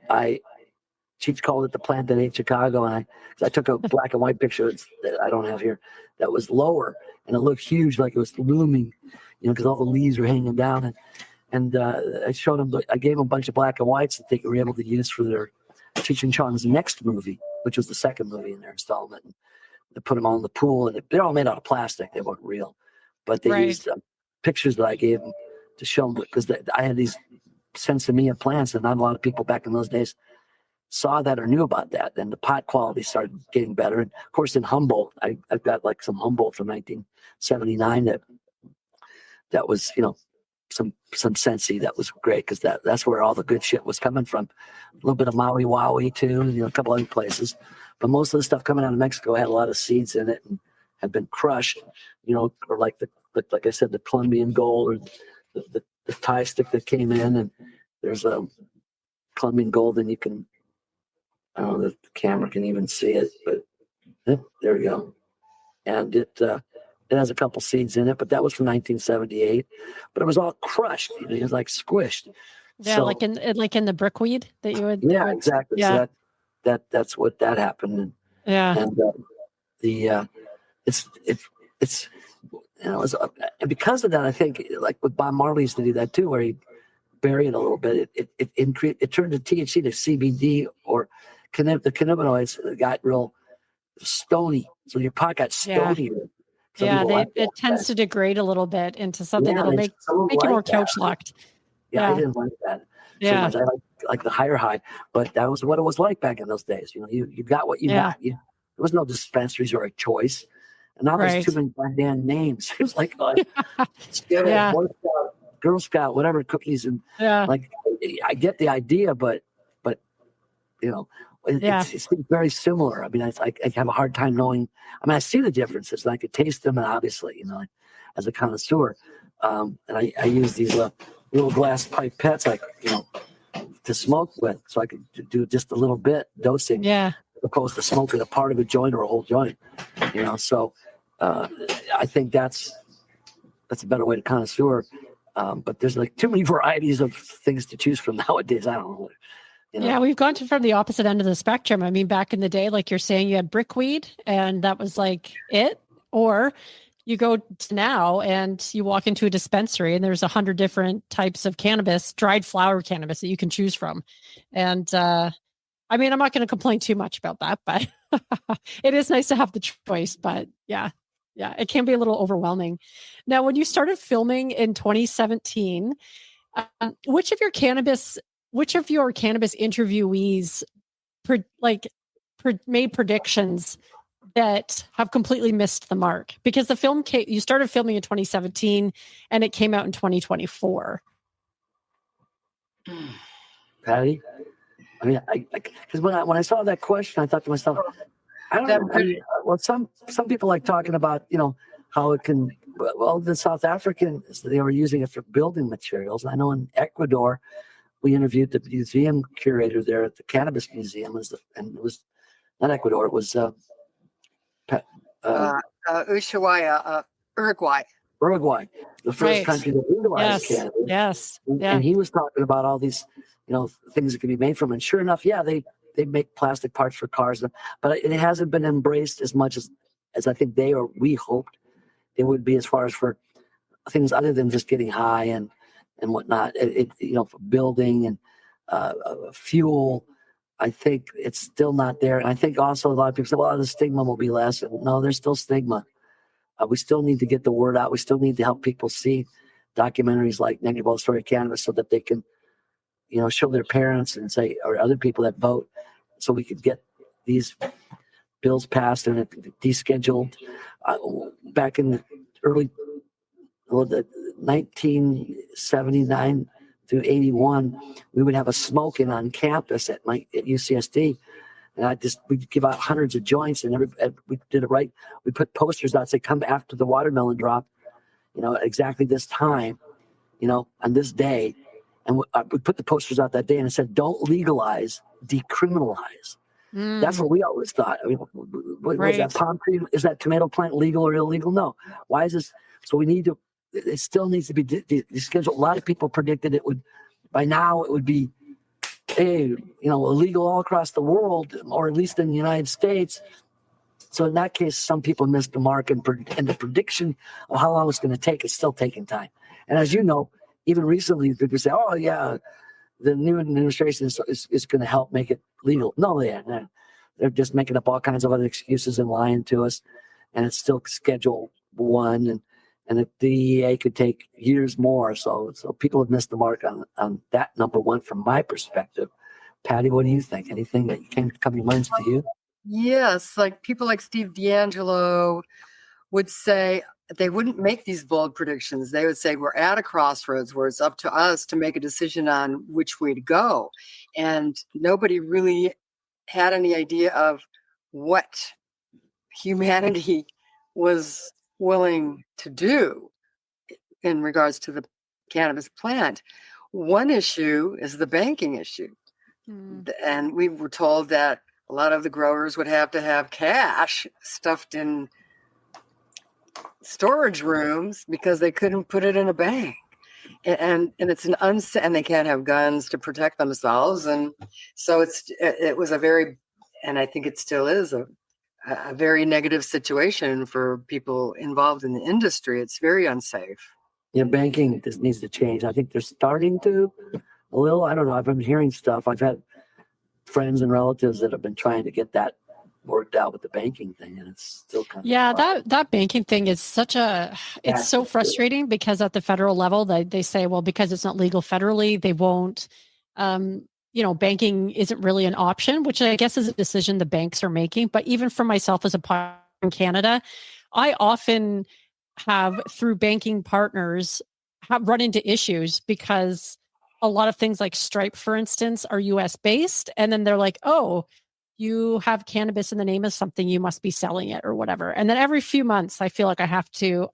Cheech called it the plant that ate Chicago, and I took a black and white picture that I don't have here that was lower, and it looked huge, like it was looming, because all the leaves were hanging down, and I showed them. I gave them a bunch of black and whites that they were able to use for their Cheech and Chong's next movie, which was the second movie in their installment. And they put them all in the pool, and they're all made out of plastic. They weren't real, but they used pictures that I gave them to show them, because I had these sensimilla plants, and not a lot of people back in those days saw that or knew about that. And the pot quality started getting better. And of course, in Humboldt, I've got like some Humboldt from 1979 that was, some Sensi that was great, because that's where all the good shit was coming from. A little bit of Maui Wowie too, a couple other places, but most of the stuff coming out of Mexico had a lot of seeds in it and had been crushed, or like I said, the Colombian gold, or the Thai stick that came in, and there's a Colombian gold, and you can, I don't know if the camera can even see it, but there we go, and it has a couple seeds in it, but that was from 1978. But it was all crushed. It was like squished. Yeah, so, like in the brickweed that you would. Yeah, exactly. Yeah. So that's what that happened. And it's and because of that, I think, like with Bob Marley used to do that too, where he buried it a little bit. It turned the THC to CBD, or the cannabinoids got real stony. So your pot got stony. It tends to degrade a little bit into something that'll make it more couch locked. Yeah, I didn't like that so much. I like the higher high, but that was what it was like back in those days. You got what you got. There was no dispensaries or a choice, and now there's too many goddamn names. It was like Boy Scout, Girl Scout, whatever cookies, and like I get the idea, but it seems very similar. I mean, I have a hard time knowing. I mean, I see the differences, and I could taste them, and obviously, as a connoisseur, and I use these little glass pipettes, like to smoke with, so I could do just a little bit dosing, as opposed to smoking a part of a joint or a whole joint. So I think that's a better way to connoisseur. But there's like too many varieties of things to choose from nowadays. I don't know. Yeah, we've gone from the opposite end of the spectrum. I mean, back in the day, like you're saying, you had brickweed, and that was like it. Or you go to now and you walk into a dispensary and there's 100 different types of cannabis, dried flower cannabis that you can choose from. And I mean, I'm not going to complain too much about that, but it is nice to have the choice. But yeah, it can be a little overwhelming. Now, when you started filming in 2017, which of your cannabis interviewees made predictions that have completely missed the mark? Because the film you started filming in 2017 and it came out in 2024. Patty? I mean, because when I saw that question, I thought to myself, I don't know. I mean, well, some people like talking about, how it can. Well, the South Africans, they were using it for building materials. I know in Ecuador, we interviewed the museum curator there at the Cannabis Museum, and it was not Ecuador. It was Ushuaia, Uruguay. Uruguay, the first country that legalized cannabis. Yes. And he was talking about all these, things that can be made from it. And sure enough, they make plastic parts for cars, but it hasn't been embraced as much as I think we hoped it would be, as far as for things other than just getting high and whatnot. For building and fuel. I think it's still not there. And I think also a lot of people say, well, the stigma will be less. And no, there's still stigma. We still need to get the word out. We still need to help people see documentaries like Nectarball, the Story of Cannabis, so that they can, show their parents and say, or other people that vote, so we could get these bills passed and descheduled. Back in the early, the 1979 through 81, we would have a smoking on campus at UCSD. And we'd give out hundreds of joints, and we did it right. We put posters out, say, come after the watermelon drop, exactly this time, on this day. And we put the posters out that day, and it said, don't legalize, decriminalize. That's what we always thought. I mean, what is that palm tree? Is that tomato plant legal or illegal? No. Why is this? So it still needs to be scheduled. A lot of people predicted by now it would be, illegal all across the world, or at least in the United States. So in that case, some people missed the mark, and the prediction of how long it's going to take is still taking time. And as you know, even recently, people say, oh, yeah, the new administration is going to help make it legal. No, they're just making up all kinds of other excuses and lying to us. And it's still Schedule 1, and the DEA could take years more. So people have missed the mark on that, number one, from my perspective. Patty, what do you think? Anything that came to mind to you? Yes, like people like Steve D'Angelo would say, they wouldn't make these bold predictions. They would say, we're at a crossroads where it's up to us to make a decision on which way to go. And nobody really had any idea of what humanity was willing to do in regards to the cannabis plant. One issue is the banking issue. And we were told that a lot of the growers would have to have cash stuffed in storage rooms because they couldn't put it in a bank. And it's and they can't have guns to protect themselves. And so it was a very, and I think it still is a very negative situation for people involved in the industry. It's very unsafe. Yeah, banking just needs to change. I think they're starting to a little. I don't know. I've been hearing stuff. I've had friends and relatives that have been trying to get that worked out with the banking thing, and it's still kind of that banking thing is it's so frustrating, because at the federal level they say, well, because it's not legal federally, they won't banking isn't really an option, which I guess is a decision the banks are making. But even for myself as a partner in Canada, I often have, through banking partners, run into issues because a lot of things like Stripe, for instance, are US based. And then they're like, oh, you have cannabis in the name of something, you must be selling it or whatever. And then every few months, I feel like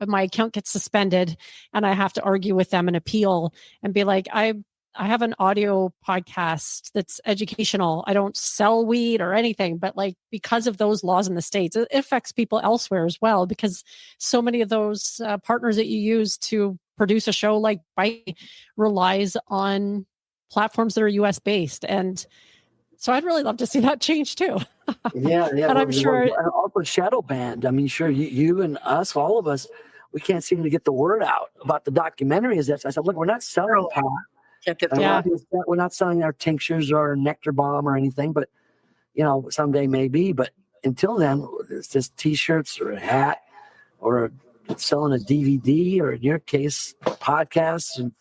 my account gets suspended and I have to argue with them and appeal and be like, I have an audio podcast that's educational. I don't sell weed or anything, but because of those laws in the States, it affects people elsewhere as well, because so many of those partners that you use to produce a show like Bite relies on platforms that are US based. And So I'd really love to see that change too. Yeah. And I'm sure. Also shadow banned. I mean, sure, you and us, all of us, we can't seem to get the word out about the documentary. Is that I said, look, we're not selling pot. Can't get Yeah. We're not selling our tinctures or our Nectarball or anything, but someday maybe. But until then, it's just T-shirts or a hat or selling a DVD or in your case, podcasts and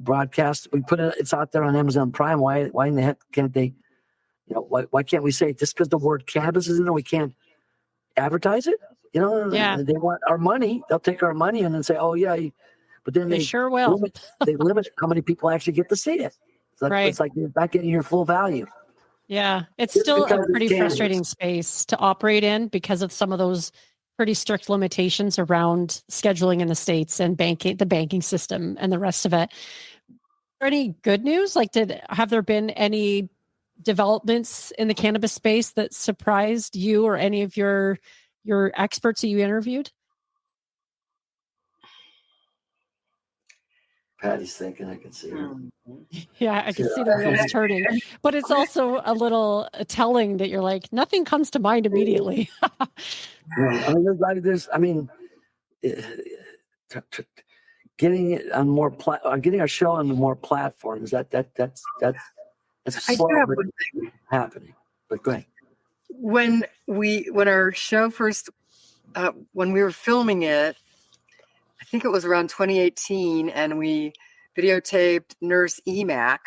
broadcast. We put it's out there on Amazon Prime. Why in the heck can't they? Why can't we say just because the word cannabis is in there, we can't advertise it? Yeah. They want our money. They'll take our money and then say, "Oh yeah," but then They sure will. They limit how many people actually get to see it. Right. It's like you're not getting your full value. Yeah, it's Just still because a pretty it's cannabis. frustrating space to operate in because of some of those pretty strict limitations around scheduling in the States and the banking system and the rest of it. Any good news? Like, have there been any developments in the cannabis space that surprised you or any of your experts that you interviewed? Patty's thinking, I can see her. Yeah, I can see the wheels turning, but it's also a little telling that you're like, nothing comes to mind immediately. Getting it on more getting our show on more platforms. That's slowly happening. But go ahead. When our show first, when we were filming it, I think it was around 2018, and we videotaped Nurse EMAC,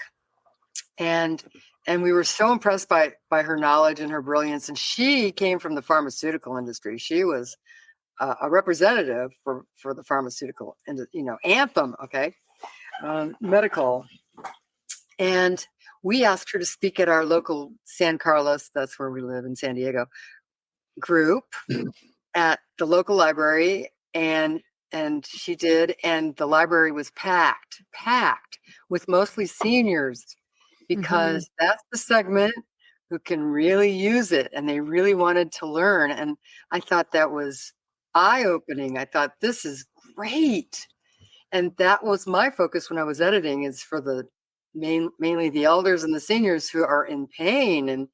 and we were so impressed by her knowledge and her brilliance. And she came from the pharmaceutical industry. She was a representative for the pharmaceutical and Anthem, medical. And we asked her to speak at our local San Carlos, that's where we live in San Diego, group at the local library, and she did, and the library was packed with mostly seniors, because that's the segment who can really use it, and they really wanted to learn. And I thought that was eye-opening. I thought, this is great. And that was my focus when I was editing, is for the mainly the elders and the seniors who are in pain and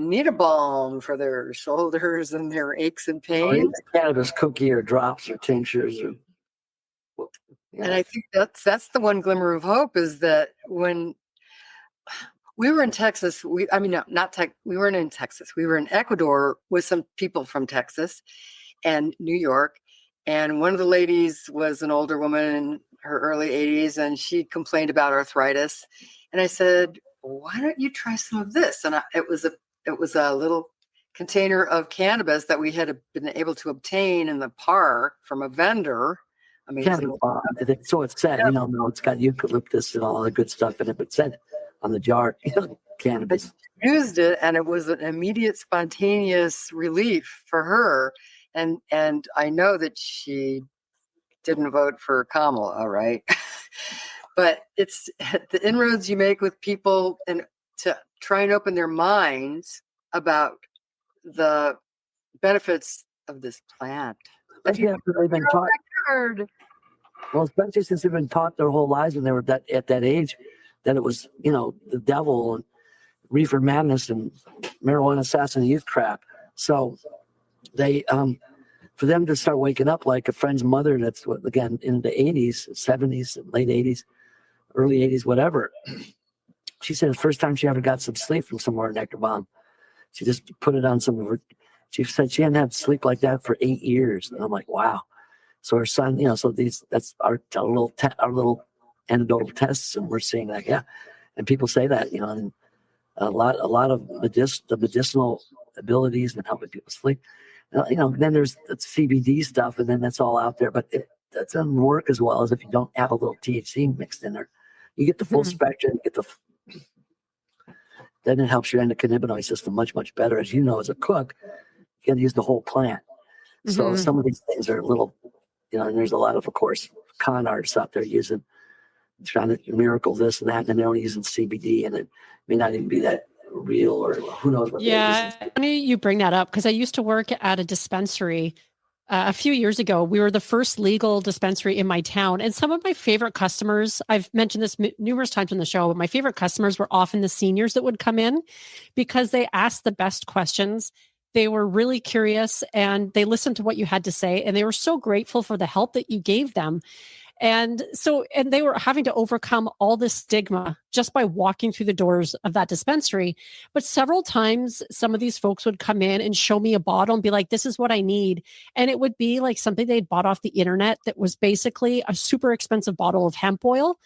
need a balm for their shoulders and their aches and pains. Cannabis cookie or drops or tinctures. And I think that's the one glimmer of hope, is that when we were in Texas, we weren't in Texas. We were in Ecuador with some people from Texas and New York. And one of the ladies was an older woman in her early 80s, and she complained about arthritis. And I said, why don't you try some of this? And it was a little container of cannabis that we had been able to obtain in the park from a vendor. So it said, it's got eucalyptus and all the good stuff in it, but it said on the jar, cannabis. But used it, and it was an immediate spontaneous relief for her. And I know that she didn't vote for Kamala, right? But it's the inroads you make with people, and to try and open their minds about the benefits of this plant. Especially after they've been taught. Well, especially since they've been taught their whole lives when they were at that age, that it was, the devil and reefer madness and marijuana assassin youth crap. So they, for them to start waking up, like a friend's mother that's, again, in the 80s, 70s, late 80s, early 80s, whatever. She said the first time she ever got some sleep from somewhere in Nectarball, she just put it on some of her. She said she hadn't had sleep like that for 8 years. And I'm like, wow. So her son, that's our little anecdotal tests, and we're seeing that, yeah. And people say that, and a lot of the medicinal abilities and helping people sleep. Then there's the CBD stuff, and then that's all out there, but that doesn't work as well as if you don't have a little THC mixed in there. You get the full spectrum, then it helps your endocannabinoid system much, much better. As you know, as a cook, you got to use the whole plant. So some of these things are a little, and there's a lot of course, con artists out there trying to miracle this and that, and they're only using CBD, and it may not even be that real, or who knows what. Yeah, funny you bring that up, because I used to work at a dispensary a few years ago, we were the first legal dispensary in my town. And some of my favorite customers, I've mentioned this numerous times on the show, but my favorite customers were often the seniors that would come in because they asked the best questions. They were really curious and they listened to what you had to say. And they were so grateful for the help that you gave them. And they were having to overcome all this stigma just by walking through the doors of that dispensary. But several times, some of these folks would come in and show me a bottle and be like, this is what I need. And it would be like something they'd bought off the internet that was basically a super expensive bottle of hemp oil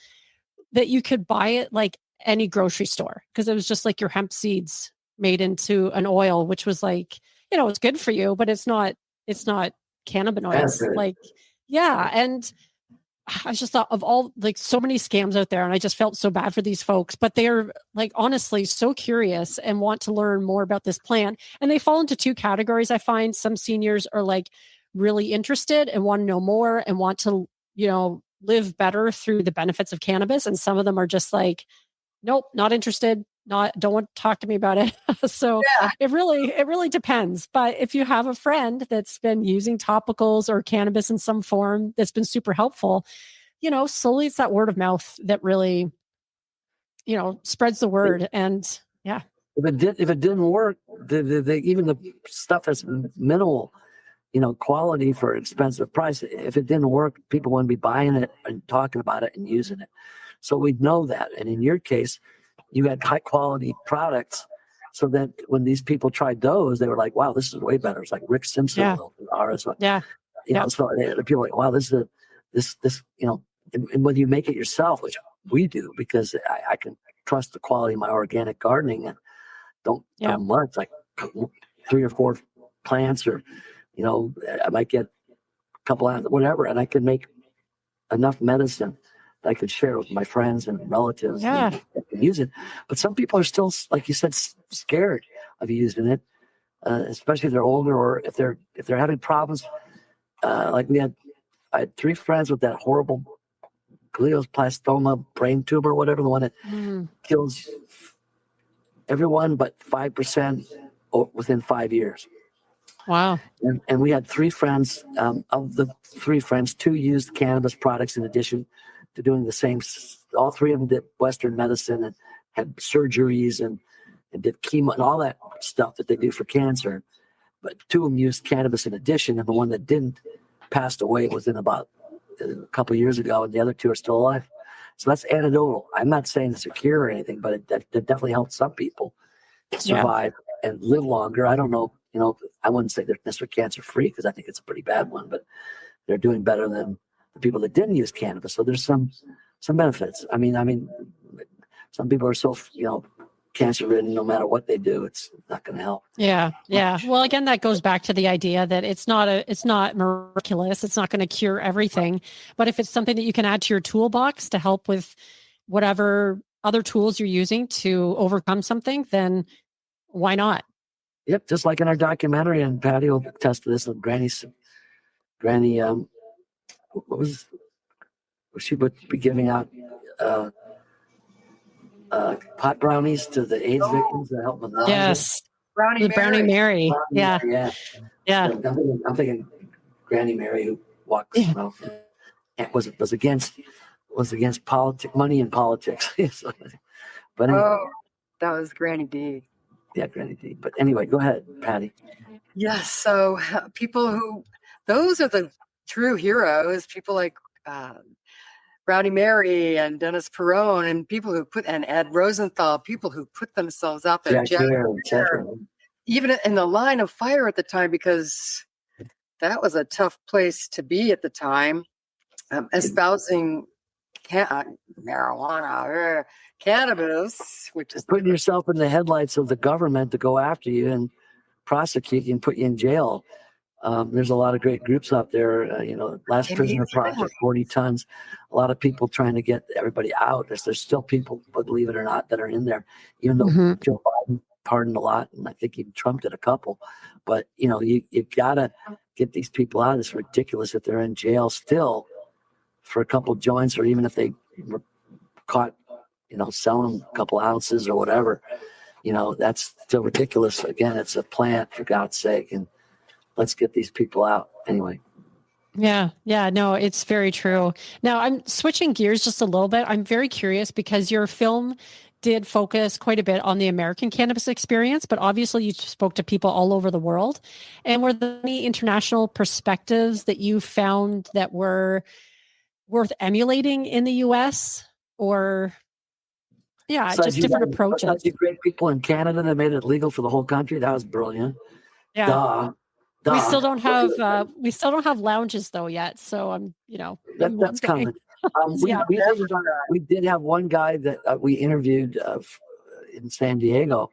that you could buy at like any grocery store because it was just like your hemp seeds made into an oil, which was like, it's good for you, but it's not cannabinoids. Like, yeah. And I just thought of all like so many scams out there and I just felt so bad for these folks, but they're like honestly so curious and want to learn more about this plant. And they fall into two categories. I find some seniors are like really interested and want to know more and want to, live better through the benefits of cannabis. And some of them are just like, nope, not interested. Don't want to talk to me about it. So yeah. It really depends. But if you have a friend that's been using topicals or cannabis in some form that's been super helpful, slowly it's that word of mouth that really, spreads the word. And yeah. If it didn't work, even the stuff that's minimal, quality for expensive price, if it didn't work, people wouldn't be buying it and talking about it and using it. So we'd know that. And in your case, you had high quality products so that when these people tried those, they were like, wow, this is way better. It's like Rick Simpson. Yeah. So people are like, wow, this, and whether you make it yourself, which we do, because I can trust the quality of my organic gardening and don't much, like 3 or 4 plants or, I might get a couple of whatever, and I can make enough medicine I could share with my friends and relatives and use it. But some people are still, like you said, scared of using it, especially if they're older or if they're having problems. Like I had 3 friends with that horrible glioblastoma brain tumor, whatever, the one that kills everyone but 5% within 5 years. Wow. And we had 3 friends. Of the 3 friends, 2 used cannabis products in addition to doing the same. All 3 of them did Western medicine and had surgeries and did chemo and all that stuff that they do for cancer. But 2 of them used cannabis in addition, and the one that didn't passed away within about a couple of years ago, and the other 2 are still alive. So that's anecdotal. I'm not saying it's a cure or anything, but it definitely helped some people survive and live longer. I don't know. I wouldn't say they're necessarily cancer free because I think it's a pretty bad one, but they're doing better than the people that didn't use cannabis. So there's some benefits. I mean, some people are so cancer ridden. No matter what they do, it's not going to help. Yeah. Well, again, that goes back to the idea that it's not miraculous. It's not going to cure everything. But if it's something that you can add to your toolbox to help with whatever other tools you're using to overcome something, then why not? Yep, just like in our documentary, and Patty will attest to this. Granny, she would be giving out pot brownies to the AIDS victims to help them. Yes, Brownie Mary. Yeah. I'm thinking Granny Mary, who walks was against money and politics. But anyway. That was Granny D. Yeah, Granny D. But anyway, go ahead, Patty. Yes. So those are the true heroes. People like Brownie Mary and Dennis Perone, and people who and Ed Rosenthal, people who put themselves out there. Even in the line of fire at the time, because that was a tough place to be at the time, espousing marijuana, cannabis, which is putting yourself in the headlights of the government to go after you and prosecute you and put you in jail. There's a lot of great groups out there. Last Prisoner Project, 40 tons. A lot of people trying to get everybody out. There's still people, believe it or not, that are in there. Even though Joe Biden pardoned a lot, and I think even Trump did a couple. But you gotta get these people out. It's ridiculous that they're in jail still for a couple joints, or even if they were caught, selling a couple ounces or whatever. That's still ridiculous. Again, it's a plant, for God's sake, and let's get these people out anyway. Yeah. Yeah. No, it's very true. Now I'm switching gears just a little bit. I'm very curious because your film did focus quite a bit on the American cannabis experience, but obviously you spoke to people all over the world. And were there any international perspectives that you found that were worth emulating in the US, or just different approaches? You great people in Canada that made it legal for the whole country. That was brilliant. Yeah. Duh. We still don't have lounges though yet. So I'm, that's coming. We did have one guy that we interviewed in San Diego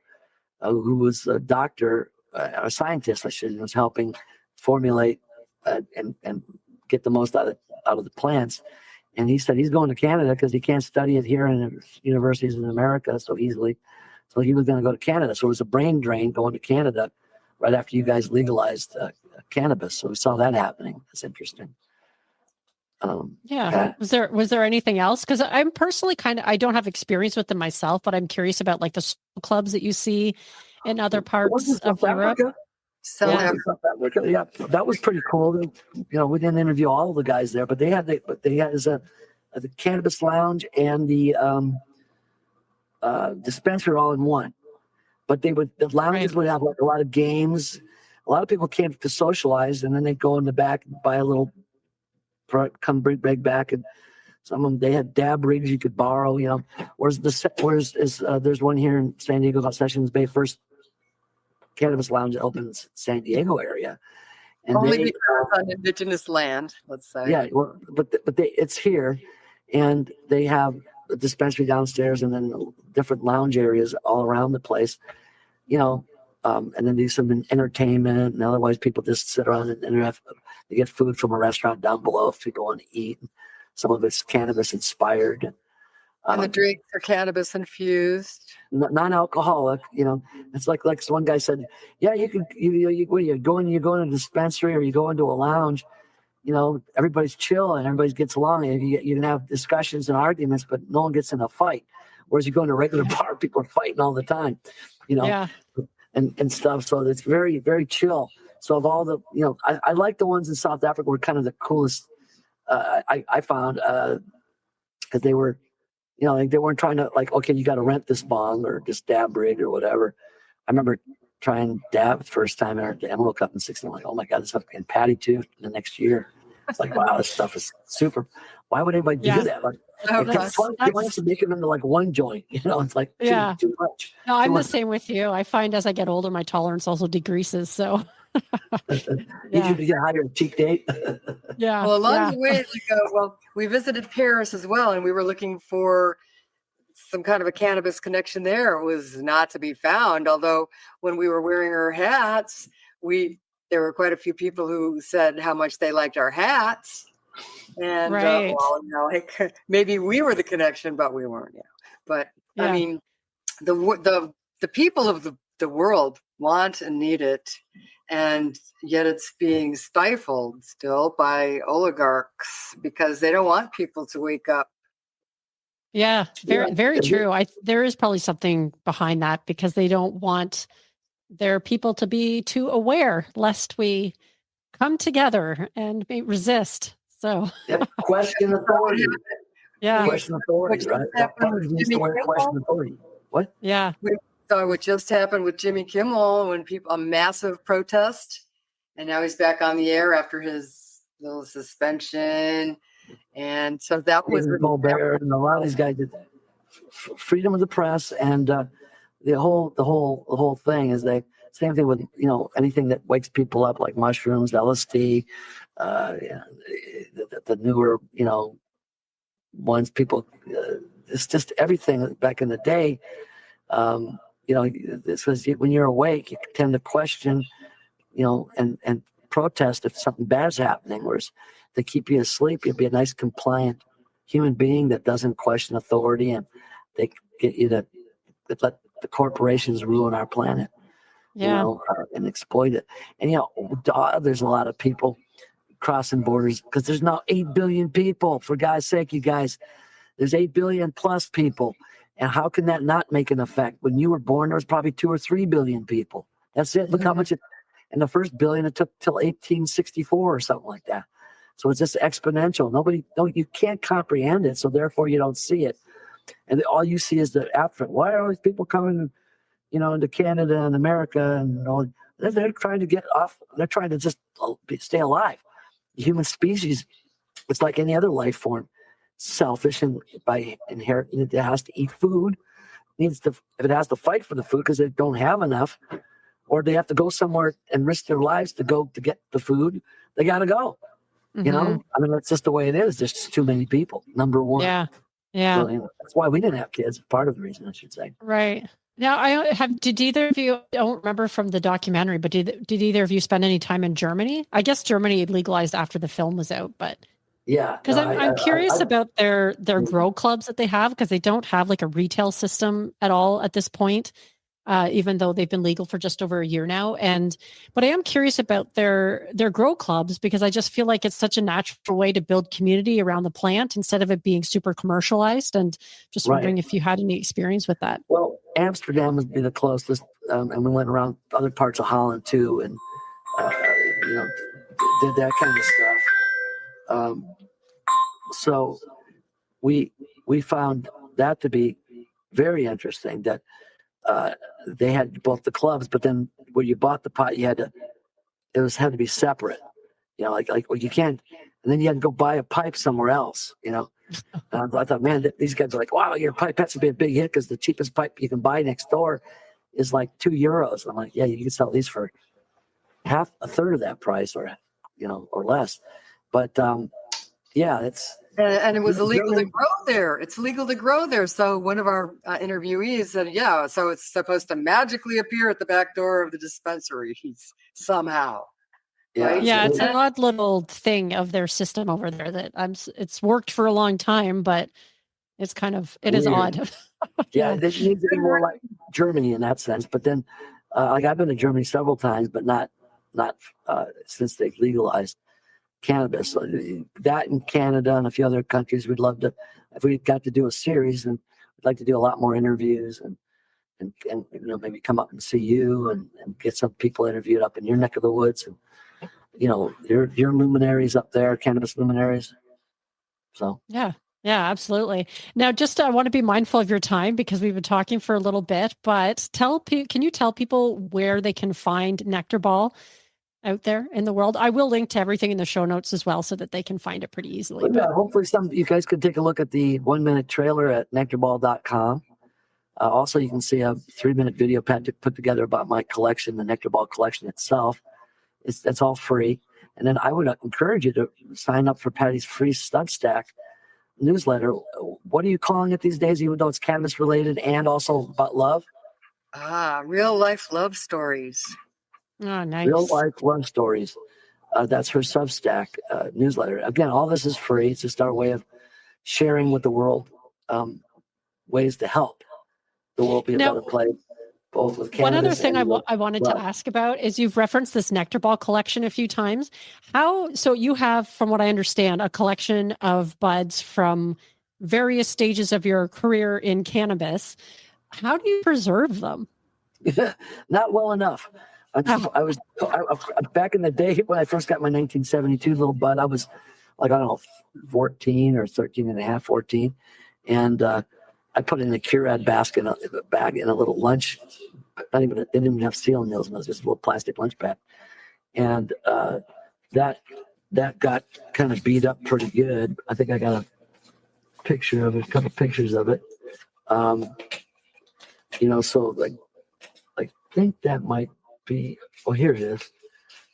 who was a doctor, a scientist, I should, was helping formulate and get the most out of the plants. And he said he's going to Canada because he can't study it here in universities in America so easily. So he was going to go to Canada. So it was a brain drain going to Canada right after you guys legalized cannabis. So we saw that happening. That's interesting. Was there anything else? Because I'm personally I don't have experience with them myself, but I'm curious about like the clubs that you see in other parts of Europe. South Africa. Yeah, that was pretty cool. We didn't interview all of the guys there, but they had the cannabis lounge and the dispensary all in one. But the lounges would have like a lot of games. A lot of people came to socialize, and then they'd go in the back and buy a little, come bring back, and some of them they had dab rigs you could borrow. Whereas there's one here in San Diego called Sessions Bay, first cannabis lounge that opens San Diego area. And only because on indigenous land, let's say. Yeah, well, but it's here, and they have a dispensary downstairs, and then different lounge areas all around the place. And then do some entertainment, and otherwise people just sit around and they get food from a restaurant down below if people want to eat. Some of it's cannabis inspired. And the drinks are cannabis infused, non-alcoholic. It's like one guy said, yeah, you can. You go in a dispensary or you go into a lounge. Everybody's chill and everybody gets along, and you can have discussions and arguments, but no one gets in a fight. Whereas you go into a regular bar, people are fighting all the time. And stuff. So it's very, very chill. So of all the, I like the ones in South Africa were kind of the coolest. I found because they were. They weren't trying to okay, you got to rent this bong or this dab rig or whatever. I remember trying dab the first time and I woke up in 16. I'm like, oh my God, this stuff, and Patty too the next year. It's like, wow, this stuff is super. Why would anybody do that? It wants to make them into like one joint, it's like too much. No, I'm the same with you. I find as I get older, my tolerance also decreases. So you should get higher cheek date. Well, along the way, we visited Paris as well, and we were looking for some kind of a cannabis connection there. It was not to be found. Although when we were wearing our hats, there were quite a few people who said how much they liked our hats. And maybe we were the connection, but we weren't. But I mean, the people of the world want and need it, and yet it's being stifled still by oligarchs because they don't want people to wake up. Yeah, very true. There is probably something behind that because they don't want their people to be too aware lest we come together and resist. So question authority. Question authority, right? Question authority. What? Yeah. So what just happened with Jimmy Kimmel when a massive protest, and now he's back on the air after his little suspension, and so that was Colbert and a lot of these guys did freedom of the press, and the whole thing is same thing with anything that wakes people up like mushrooms, LSD, the newer ones people. It's just everything back in the day. This was when you're awake, you tend to question, and protest if something bad's happening. Whereas to keep you asleep, you'd be a nice compliant human being that doesn't question authority, and they get you to let the corporations ruin our planet, and exploit it. And there's a lot of people crossing borders because there's now 8 billion people. For God's sake, you guys, there's 8 billion plus people. And how can that not make an effect? When you were born, there was probably 2 or 3 billion people. That's it. Look how much and the first billion it took till 1864 or something like that. So it's just exponential. You can't comprehend it, so therefore you don't see it, and all you see is the after. Why are all these people coming, into Canada and America, and all? They're trying to get off. They're trying to just stay alive. The human species, it's like any other life form, selfish, and by inherent, it has to eat food. If it has to fight for the food because they don't have enough, or they have to go somewhere and risk their lives to get the food, they got to go. That's just the way it is. There's just too many people. Number one. Yeah. So, that's why we didn't have kids. Part of the reason, I should say. Right. Now, did either of you, I don't remember from the documentary, but did either of you spend any time in Germany? I guess Germany legalized after the film was out, but yeah, because I'm curious about their grow clubs that they have, because they don't have like a retail system at all at this point, even though they've been legal for just over a year now. But I am curious about their grow clubs, because I just feel like it's such a natural way to build community around the plant instead of it being super commercialized. And just wondering if you had any experience with that. Well, Amsterdam would be the closest, and we went around other parts of Holland too, and did that kind of stuff. So we found that to be very interesting, that they had both the clubs, but then where you bought the pot, had to be separate. You can't, and then you had to go buy a pipe somewhere else. And I thought, man, these guys are like, wow, your pipettes would be a big hit because the cheapest pipe you can buy next door is like €2. I'm like, yeah, you can sell these for a third of that price, or less. But it's. And it was illegal to grow there. It's legal to grow there. So one of our interviewees said, so it's supposed to magically appear at the back door of the dispensaries somehow. Yeah, right? Yeah, it's an odd little thing of their system over there that it's worked for a long time, but it's it is odd. Yeah, this needs to be more like Germany in that sense. But then, I've been to Germany several times, but not since they've legalized cannabis. That in Canada and a few other countries, we'd love to, if we got to do a series, and we'd like to do a lot more interviews and maybe come up and see you and get some people interviewed up in your neck of the woods, and your luminaries up there, cannabis luminaries. So yeah, absolutely. Now, just I want to be mindful of your time because we've been talking for a little bit, but can you tell people where they can find Nectarball out there in the world? I will link to everything in the show notes as well so that they can find it pretty easily. But hopefully you guys can take a look at the 1-minute trailer at nectarball.com. Also, you can see a 3-minute video put together about my collection, the Nectarball collection itself. That's all free. And then I would encourage you to sign up for Patty's free Substack newsletter. What are you calling it these days, even though it's cannabis related and also about love? Real life love stories. Oh, nice. Real life love stories. That's her Substack newsletter. Again, all this is free. It's just our way of sharing with the world ways to help the world be a better place. Both with cannabis. One other thing I wanted to ask about is you've referenced this Nectarball collection a few times. So you have, from what I understand, a collection of buds from various stages of your career in cannabis. How do you preserve them? Not well enough. I was back in the day when I first got my 1972 little bud. I was like, I don't know, 14 or 13 and a half, 14. And I put it in a Curad bag in a little lunch. It didn't even have sealing nails. It was just a little plastic lunch bag. And that got kind of beat up pretty good. I think I got a picture of it, a couple pictures of it. So I think that might be. Oh, here it is.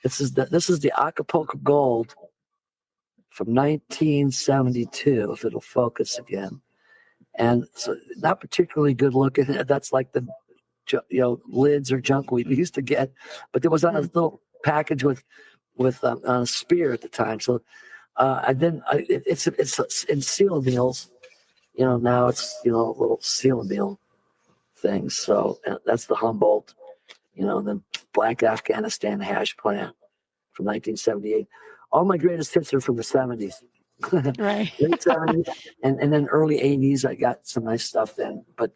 This is the Acapulco Gold from 1972. If it'll focus again. And so not particularly good looking. That's like the, lids or junk we used to get, but there was on a little package with on a spear at the time. So, and then it's in seal meals, now it's, little seal meal things. So that's the Humboldt, the Black Afghanistan hash plant from 1978. All my greatest hits are from the 70s. Right. Late 70s and then early 80s. I got some nice stuff then, but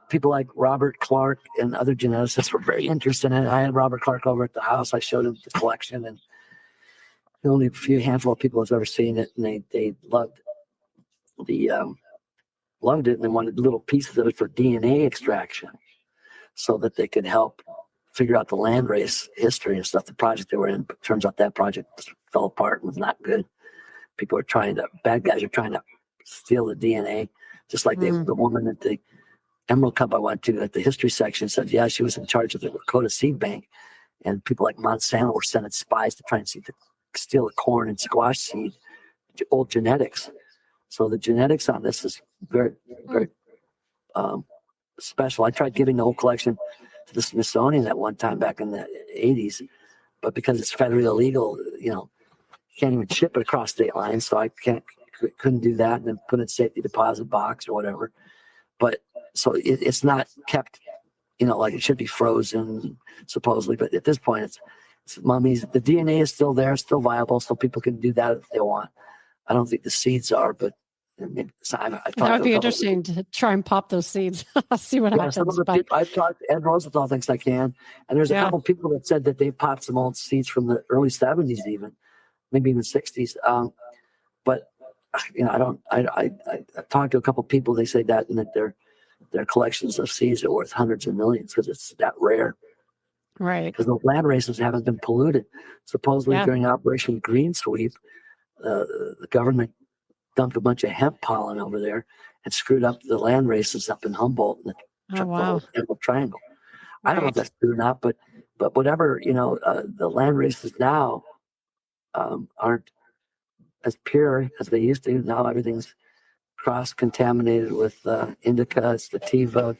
people like Robert Clark and other geneticists were very interested in it. I had Robert Clark over at the house. I showed him the collection, and only a handful of people has ever seen it, and they loved loved it, and they wanted little pieces of it for DNA extraction, so that they could help figure out the land race history and stuff. The project they were in, but turns out that project fell apart and was not good. Bad guys are trying to steal the DNA, just like the woman at the Emerald Cup I went to at the history section said, yeah, she was in charge of the Lakota seed bank, and people like Monsanto were sending spies to try and steal the corn and squash seed, old genetics. So the genetics on this is very, very special. I tried giving the whole collection to the Smithsonian at one time back in the 80s, but because it's federally illegal, you can't even ship it across state lines, so I couldn't do that, and then put it in safety deposit box or whatever. But so it's not kept, like it should be frozen supposedly. But at this point, it's mummies. The DNA is still there, still viable, so people can do that if they want. I don't think the seeds are, but maybe that would be interesting to try and pop those seeds. See what happens. I've talked. Ed Rosenthal thinks I can, and there's a couple people that said that they popped some old seeds from the early '70s, even maybe even '60s. But I don't. I've talked to a couple people. They say that their collections of seeds are worth hundreds of millions because it's that rare. Right. Because the land races haven't been polluted. Supposedly during Operation Green Sweep, the government dumped a bunch of hemp pollen over there and screwed up the land races up in Humboldt and the whole Triangle. I don't know if that's true or not, but whatever, the land races now aren't as pure as they used to. Now everything's cross-contaminated with indica, sativa,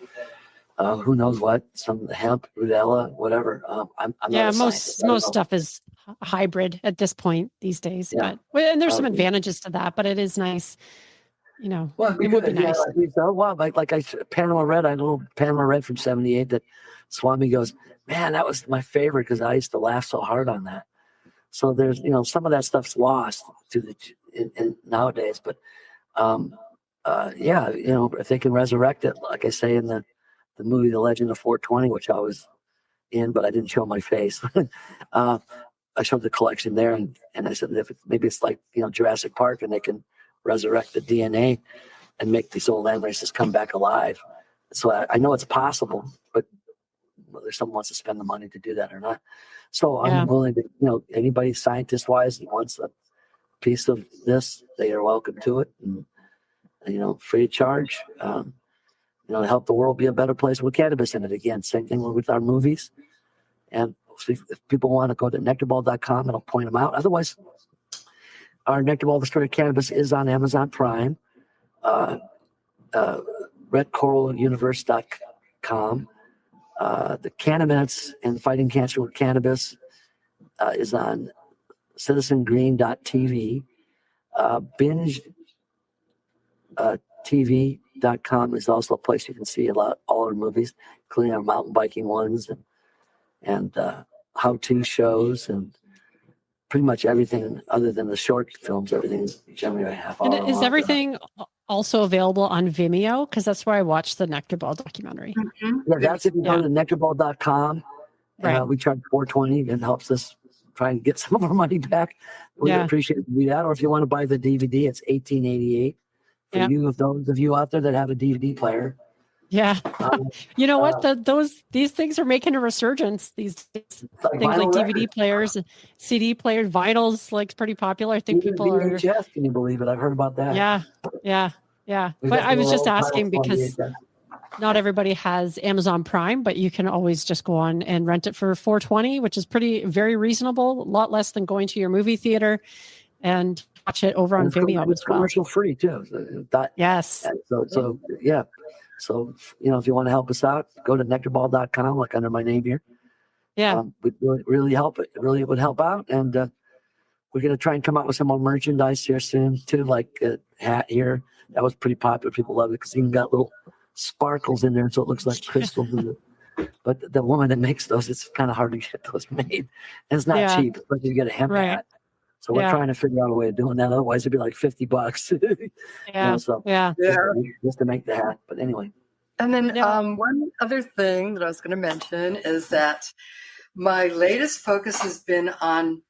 who knows what, some hemp, rudella, whatever. I'm not most stuff is hybrid at this point these days. Yeah. And there's some advantages to that, but it is nice. Well, it would be nice. Panama Red, I had a little Panama Red from '78 that Swami goes, man, that was my favorite because I used to laugh so hard on that. So there's, some of that stuff's lost to nowadays, but if they can resurrect it, like I say in the movie The Legend of 420, which I was in, but I didn't show my face. I showed the collection there, and I said, maybe it's like Jurassic Park, and they can resurrect the DNA and make these old land races come back alive. So I know it's possible, but whether someone wants to spend the money to do that or not. So I'm willing to, anybody scientist-wise that wants a piece of this, they are welcome to it, and free of charge. To help the world be a better place with cannabis in it. Again, same thing with our movies. And if people want to go to nectarball.com, it'll point them out. Otherwise, our Nectarball, The Story of Cannabis is on Amazon Prime, redcoraluniverse.com. The Cannaminutes and Fighting Cancer with Cannabis is on citizengreen.tv. Binge TV.com is also a place you can see all our movies, including our mountain biking ones and how-to shows and pretty much everything other than the short films. Everything's generally a half hour. And is everything also available on Vimeo? Because that's where I watched the Nectarball documentary. Mm-hmm. Yeah, that's if you go to nectarball.com. Right. We charge $4.20. It helps us try and get some of our money back. We appreciate it to do that. Or if you want to buy the DVD, it's $18.88. For you, those of you out there that have a DVD player. Yeah. You know what? These things are making a resurgence these days. Things like DVD players, CD players, vinyl's like pretty popular. I think people VHS, are. Can you believe it? I've heard about that. Yeah. But I was just asking because not everybody has Amazon Prime, but you can always just go on and rent it for $4.20, which is very reasonable, a lot less than going to your movie theater, and watch it over on Vimeo as well. Commercial free too. Yes. So yeah. So, if you want to help us out, go to nectarball.com, like under my name here. Yeah. Would really help it. It really would help out. And we're going to try and come out with some more merchandise here soon too, like a hat here. That was pretty popular. People love it because even got little sparkles in there, so it looks like crystals. But the woman that makes those, it's kind of hard to get those made. And it's not cheap, especially to get a hemp hat. So we're trying to figure out a way of doing that. Otherwise, it'd be like $50. Just to make the hat. But anyway. And then Yeah. one other thing that I was going to mention is that my latest focus has been on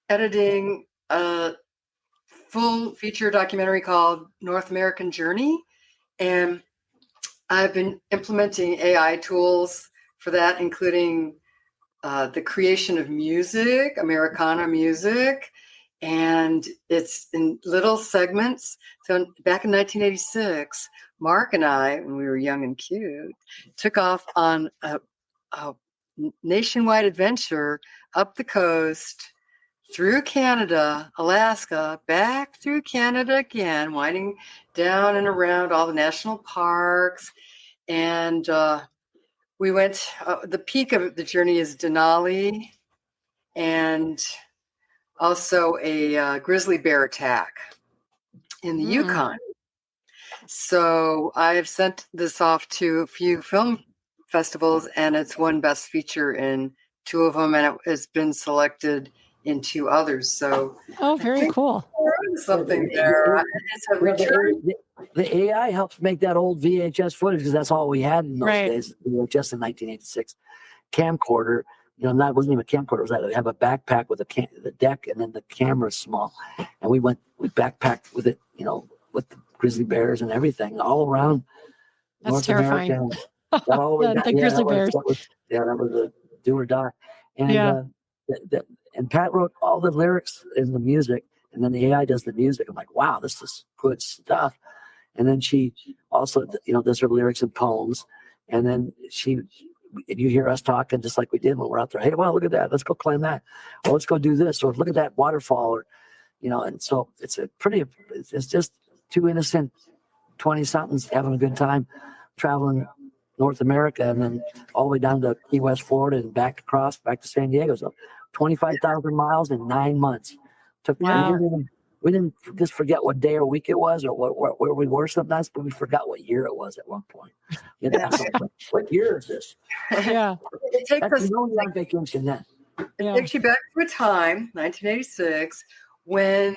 editing a full feature documentary called North American Journey. And I've been implementing AI tools for that, including the creation of music, Americana music, and it's in little segments. So back in 1986, Mark and I, when we were young and cute, took off on a nationwide adventure up the coast, through Canada, Alaska, back through Canada again, winding down and around all the national parks. And we went, the peak of the journey is Denali, and also a grizzly bear attack in the Yukon. So I have sent this off to a few film festivals, and it's won Best Feature in 2 of them, and it has been selected in 2 others. So Very cool. Something there. It's a return. The AI helps make that old VHS footage because that's all we had in those days. VHS in 1986 camcorder. That wasn't even a camcorder. It was that we have a backpack with the deck, and then the camera's small, and we backpacked with it. With the grizzly bears and everything all around. That's North terrifying. America. All the way down. The grizzly bears. That was a do or die. And and Pat wrote all the lyrics in the music, and then the AI does the music. I'm like, wow, this is good stuff. And then she also, does her lyrics and poems. And then you hear us talking just like we did when we're out there. Hey, wow, look at that. Let's go climb that. Or let's go do this. Or look at that waterfall. Or, and so it's just 2 innocent 20-somethings having a good time traveling North America, and then all the way down to Key West, Florida, and back to San Diego. So 25,000 miles in 9 months. We didn't just forget what day or week it was, or where we were sometimes, but we forgot what year it was at one point. What year is this? Yeah. It takes us on vacation then. It takes you back to a time, 1986, when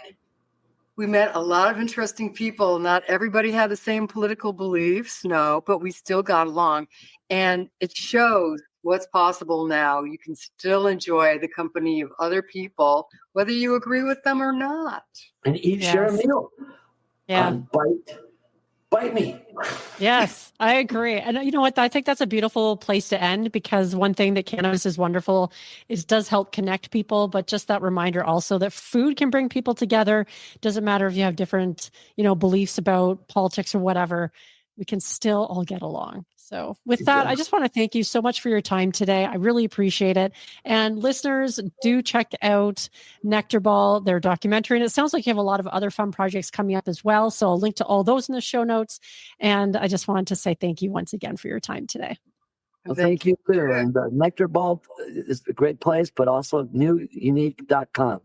we met a lot of interesting people. Not everybody had the same political beliefs, no, but we still got along. And it shows what's possible now. You can still enjoy the company of other people, whether you agree with them or not. And share a meal. Yeah. Bite me. Yes, I agree. And you know what? I think that's a beautiful place to end, because one thing that cannabis is wonderful is does help connect people, but just that reminder also that food can bring people together. Doesn't matter if you have different, beliefs about politics or whatever, we can still all get along. So with that, I just want to thank you so much for your time today. I really appreciate it. And listeners, do check out Nectarball, their documentary. And it sounds like you have a lot of other fun projects coming up as well. So I'll link to all those in the show notes. And I just wanted to say thank you once again for your time today. Well, thank you too. And Nectarball is a great place, but also newunique.com.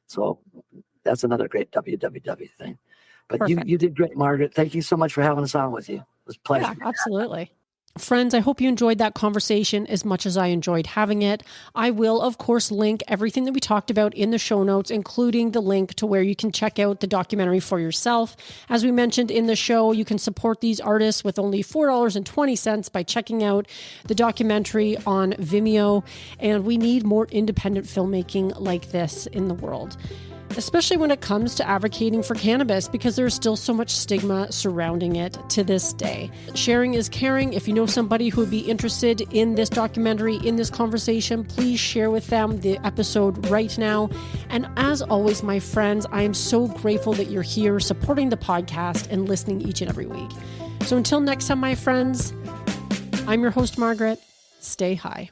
So that's another great www thing. But you did great, Margaret. Thank you so much for having us on with you. It was a pleasure. Yeah, absolutely. Friends, I hope you enjoyed that conversation as much as I enjoyed having it. I will, of course, link everything that we talked about in the show notes, including the link to where you can check out the documentary for yourself. As we mentioned in the show, you can support these artists with only $4.20 by checking out the documentary on Vimeo. And we need more independent filmmaking like this in the world, especially when it comes to advocating for cannabis, because there's still so much stigma surrounding it to this day. Sharing is caring. If you know somebody who would be interested in this documentary, in this conversation, please share with them the episode right now. And as always, my friends, I am so grateful that you're here supporting the podcast and listening each and every week. So until next time, my friends, I'm your host, Margaret. Stay high.